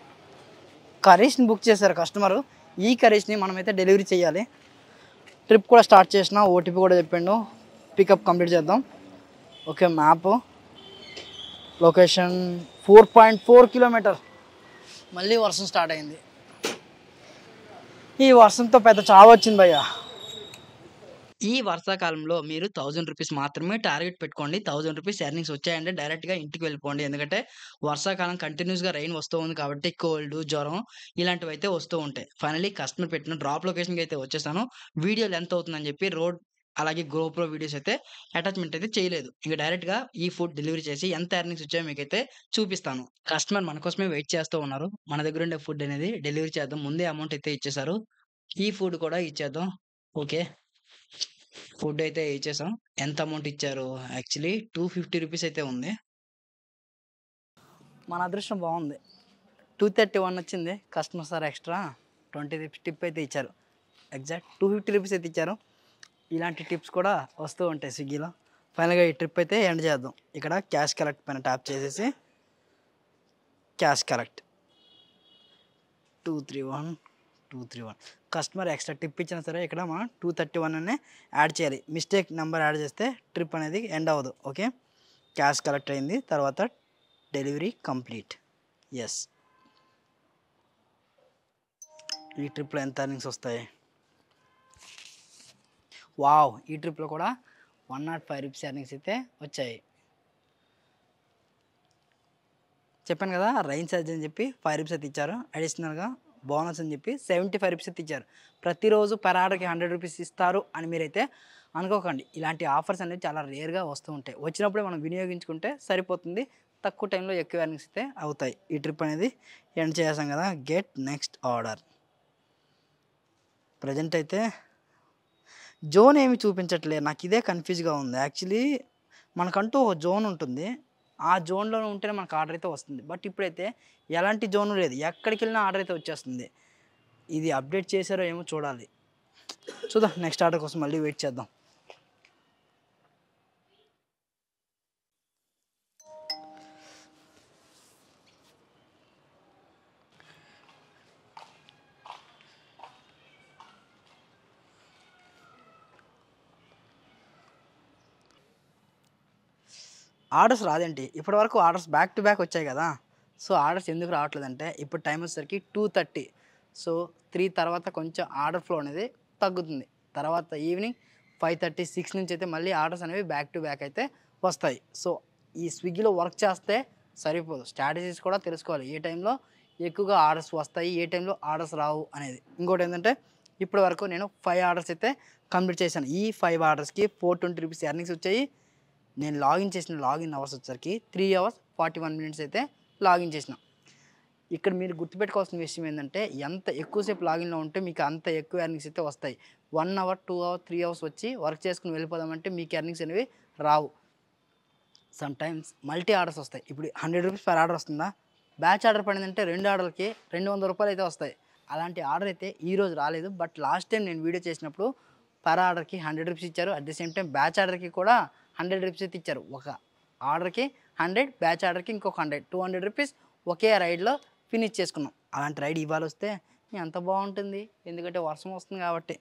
కర్రీస్ని బుక్ చేశారు కస్టమరు. ఈ కర్రీస్ని మనమైతే డెలివరీ చేయాలి. ట్రిప్ కూడా స్టార్ట్ చేసిన, ఓటీపీ కూడా చెప్పిండు. పికప్ కంప్లీట్ చేద్దాం. Okay, map location 4.4 kilometre. మళ్ళీ వర్షం స్టార్ట్ అయింది. ఈ వర్షంతో పెద్ద చావు వచ్చింది భయ్య. ఈ వర్షాకాలంలో మీరు 1000 రూపీస్ మాత్రమే టార్గెట్ పెట్టుకోండి. 1000 రూపీస్ ఎర్నింగ్స్ వచ్చాయంటే డైరెక్ట్‌గా ఇంటికి వెళ్ళిపోండి. ఎందుకంటే వర్షాకాలం కంటిన్యూస్‌గా రెయిన్ వస్తూ ఉంది కాబట్టి కోల్డ్, జ్వరం ఇలాంటివైతే వస్తూ ఉంటాయి. ఫైనల్లీ కస్టమర్ పెట్టిన డ్రాప్ లొకేషన్‌కి అయితే వచ్చేసాను. వీడియో లెంత్ అవుతుందని చెప్పి రోడ్ అలాగే గోప్రో వీడియోస్ అయితే అటాచ్‌మెంట్ అయితే చేయలేదు. ఇంక డైరెక్ట్‌గా ఈ ఫుడ్ డెలివరీ చేసి ఎంత ఎర్నింగ్స్ వచ్చాయో మీకైతే చూపిస్తాను. కస్టమర్ మన కోసమే వెయిట్ చేస్తూ ఉన్నారు. మన దగ్గర ఉండే ఫుడ్ అనేది డెలివరీ చేద్దాం. ముందే అమౌంట్ అయితే ఇచ్చేసారు. ఈ ఫుడ్ కూడా ఇచ్చేద్దాం. ఓకే. ఫుడ్ అయితే ఇచ్చేసాం. ఎంత అమౌంట్ ఇచ్చారు? యాక్చువల్లీ 250 రూపీస్ అయితే ఉంది. మన అదృష్టం బాగుంది. 231 వచ్చింది. Customer sir extra 20 rupees tip అయితే ఇచ్చారు. ఎగ్జాక్ట్ 250 రూపీస్ అయితే ఇచ్చారు. ఇలాంటి టిప్స్ కూడా వస్తూ ఉంటాయి స్విగ్గీలో. ఫైనల్గా ఈ ట్రిప్ అయితే ఎండ్ చేద్దాం. ఇక్కడ క్యాష్ కలెక్ట్ పైన ట్యాప్ చేసేసి cash collect 231 customer extra tip ఇచ్చినా సరే ఇక్కడ మనం 231 అనే యాడ్ చేయాలి. మిస్టేక్ నెంబర్ యాడ్ చేస్తే ట్రిప్ అనేది ఎండ్ అవ్వదు. ఓకే, క్యాష్ కలెక్ట్ అయింది. తర్వాత డెలివరీ కంప్లీట్. ఎస్, ఈ ట్రిప్లో ఎంత ఎర్నింగ్స్ వస్తాయి? వావ్, ఈ ట్రిప్లో కూడా 105 రూపీస్ ఎర్నింగ్స్ అయితే వచ్చాయి. చెప్పాను కదా, రైన్ ఛార్జ్ అని చెప్పి 5 రూపీస్ అయితే ఇచ్చారు. అడిషనల్గా బోనస్ అని చెప్పి 75 రూపీస్ అయితే ఇచ్చారు. ప్రతిరోజు పర్ ఆర్డర్కి 100 రూపీస్ ఇస్తారు అని మీరైతే అనుకోకండి. ఇలాంటి ఆఫర్స్ అనేవి చాలా రేర్గా వస్తూ ఉంటాయి. వచ్చినప్పుడే మనం వినియోగించుకుంటే సరిపోతుంది. తక్కువ టైంలో ఎక్కువ ఎర్నింగ్స్ అయితే అవుతాయి. ఈ ట్రిప్ అనేది ఎండ్ చేసాం కదా. Get next order. ప్రజెంట్ అయితే జోన్ ఏమి చూపించట్లేదు. నాకు ఇదే కన్ఫ్యూజ్గా ఉంది. యాక్చువల్లీ మనకంటూ ఒక జోన్ ఉంటుంది. ఆ జోన్లో ఉంటేనే మనకు ఆర్డర్ అయితే వస్తుంది. బట్ ఇప్పుడైతే ఎలాంటి జోన్ లేదు. ఎక్కడికి వెళ్ళినా ఆర్డర్ అయితే వచ్చేస్తుంది. ఇది అప్డేట్ చేశారో ఏమో చూడాలి. చూద్దాం, నెక్స్ట్ ఆర్డర్ కోసం మళ్ళీ వెయిట్ చేద్దాం. ఆర్డర్స్ రాదేంటి? ఇప్పటివరకు ఆర్డర్స్ బ్యాక్ టు బ్యాక్ వచ్చాయి కదా. సో ఆర్డర్స్ ఎందుకు రావట్లేదంటే ఇప్పుడు టైం వచ్చేసరికి 2:30. సో 3 తర్వాత కొంచెం ఆర్డర్ ఫ్లో అనేది తగ్గుతుంది. తర్వాత ఈవినింగ్ 5:30, 6 నుంచి అయితే మళ్ళీ ఆర్డర్స్ అనేవి బ్యాక్ టు బ్యాక్ అయితే వస్తాయి. సో ఈ స్విగ్గీలో వర్క్ చేస్తే సరిపోదు. స్ట్రాటజీస్ కూడా తెలుసుకోవాలి. ఏ టైంలో ఎక్కువగా ఆర్డర్స్ వస్తాయి, ఏ టైంలో ఆర్డర్స్ రావు అనేది. ఇంకోటి ఏంటంటే ఇప్పటి వరకు నేను 5 ఆర్డర్స్ అయితే కంప్లీట్ చేశాను. ఈ 5 ఆర్డర్స్కి 420 రూపీస్ ఎర్నింగ్స్ వచ్చాయి. నేను లాగిన్ అవర్స్ వచ్చేసరికి 3 hours 41 minutes అయితే లాగిన్ చేసిన. ఇక్కడ మీరు గుర్తుపెట్టుకోవాల్సిన విషయం ఏంటంటే ఎంత ఎక్కువసేపు లాగిన్లో ఉంటే మీకు అంత ఎక్కువ ఎర్నింగ్స్ అయితే వస్తాయి. 1 hour 2 hours 3 hours వచ్చి వర్క్ చేసుకుని వెళ్ళిపోదామంటే మీకు ఎర్నింగ్స్ అనేవి రావు. సమ్ టైమ్స్ మల్టీ ఆర్డర్స్ వస్తాయి. ఇప్పుడు 100 రూపీస్ పర్ ఆర్డర్ వస్తుందా? బ్యాచ్ ఆర్డర్ పడిందంటే 2 ఆర్డర్కి 200 రూపాయలు అయితే వస్తాయి. అలాంటి ఆర్డర్ అయితే ఈరోజు రాలేదు. బట్ లాస్ట్ టైం నేను వీడియో చేసినప్పుడు పర్ ఆర్డర్కి 100 రూపీస్ ఇచ్చారు. At the same time batch ఆర్డర్కి కూడా 100 రూపీస్ అయితే ఇచ్చారు. ఒక ఆర్డర్కి 100, బ్యాచ్ ఆర్డర్కి ఇంకొక 100, 200 రూపీస్ ఒకే రైడ్లో ఫినిష్ చేసుకున్నాం. అలాంటి రైడ్ ఇవాళ వస్తే ఎంత బాగుంటుంది. ఎందుకంటే వర్షం వస్తుంది కాబట్టి.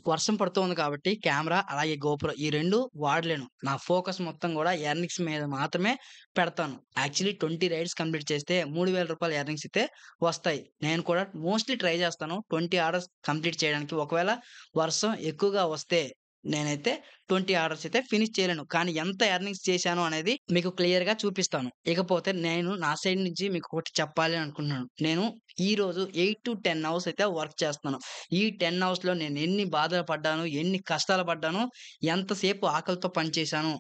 వర్షం పడుతుంది కాబట్టి కెమెరా అలాగే గోప్రో ఈ 2 వాడలేను. నా ఫోకస్ మొత్తం కూడా ఎర్నింగ్స్ మీద మాత్రమే పెడతాను. యాక్చువల్లీ 20 రైడ్స్ కంప్లీట్ చేస్తే 3000 రూపాయలు ఎర్నింగ్స్ అయితే వస్తాయి. నేను కూడా మోస్ట్లీ ట్రై చేస్తాను 20 ఆర్డర్స్ కంప్లీట్ చేయడానికి. ఒకవేళ వర్షం ఎక్కువగా వస్తే నేనైతే 20 ఆర్డర్స్ అయితే ఫినిష్ చేయలేను. కానీ ఎంత ఎర్నింగ్స్ చేశాను అనేది మీకు క్లియర్‌గా చూపిస్తాను. ఇకపోతే నేను నా సైడ్ నుంచి మీకు ఒకటి చెప్పాలి అనుకుంటున్నాను. నేను ఈరోజు 8-10 అవర్స్ అయితే వర్క్ చేస్తున్నాను. ఈ 10 అవర్స్‌లో నేను ఎన్ని బాధలు పడ్డాను, ఎన్ని కష్టాలు పడ్డాను, ఎంతసేపు ఆకలితో పనిచేశాను,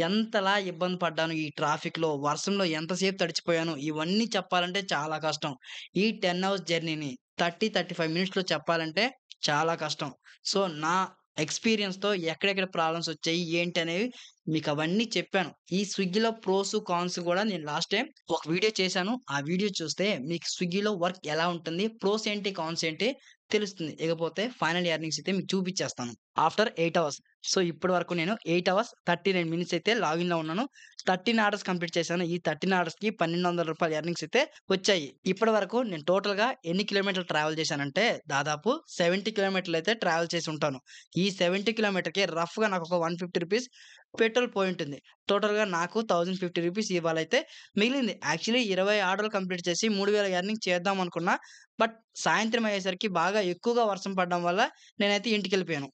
ఎంతలా ఇబ్బంది పడ్డాను, ఈ ట్రాఫిక్‌లో, వర్షంలో ఎంతసేపు తడిచిపోయాను, ఇవన్నీ చెప్పాలంటే చాలా కష్టం. ఈ 10 అవర్స్ జర్నీని 35 మినిట్స్‌లో చెప్పాలంటే చాలా కష్టం. సో నా ఎక్స్‌పీరియన్స్‌తో ఎక్కడెక్కడ ప్రాబ్లమ్స్ వచ్చాయి, ఏంటి అనేవి మీకు అవన్నీ చెప్పాను. ఈ స్విగ్గీలో ప్రోస్, కాన్స్ కూడా నేను లాస్ట్ టైం ఒక వీడియో చేశాను. ఆ వీడియో చూస్తే మీకు స్విగ్గీలో వర్క్ ఎలా ఉంటుంది, ప్రోస్ ఏంటి, కాన్స్ ఏంటి తెలుస్తుంది. ఇకపోతే ఫైనల్ ఎర్నింగ్స్ అయితే మీకు చూపించేస్తాను. After 8 hours. సో ఇప్పటి వరకు నేను 8 hours 39 minutes అయితే లాగిన్‌లో ఉన్నాను. 13 ఆర్డర్స్ కంప్లీట్ చేశాను. ఈ 13 ఆర్డర్స్‌కి 1200 రూపాయలు ఎర్నింగ్స్ అయితే వచ్చాయి. ఇప్పటి వరకు నేను టోటల్‌గా ఎన్ని కిలోమీటర్లు ట్రావెల్ చేశానంటే దాదాపు 70 కిలోమీటర్లు అయితే ట్రావెల్ చేసి ఉంటాను. ఈ 70 కిలోమీటర్‌కి రఫ్‌గా నాకు ఒక 150 రూపీస్ పెట్రోల్ పోయి ఉంటుంది. టోటల్‌గా నాకు 1050 రూపీస్ ఇవాళైతే మిగిలింది. యాక్చువల్లీ 20 ఆర్డర్లు కంప్లీట్ చేసి 3000 ఎర్నింగ్ చేద్దాం అనుకున్నా. బట్ సాయంత్రం అయ్యేసరికి బాగా ఎక్కువగా వర్షం పడడం వల్ల నేనైతే ఇంటికెళ్ళిపోయాను.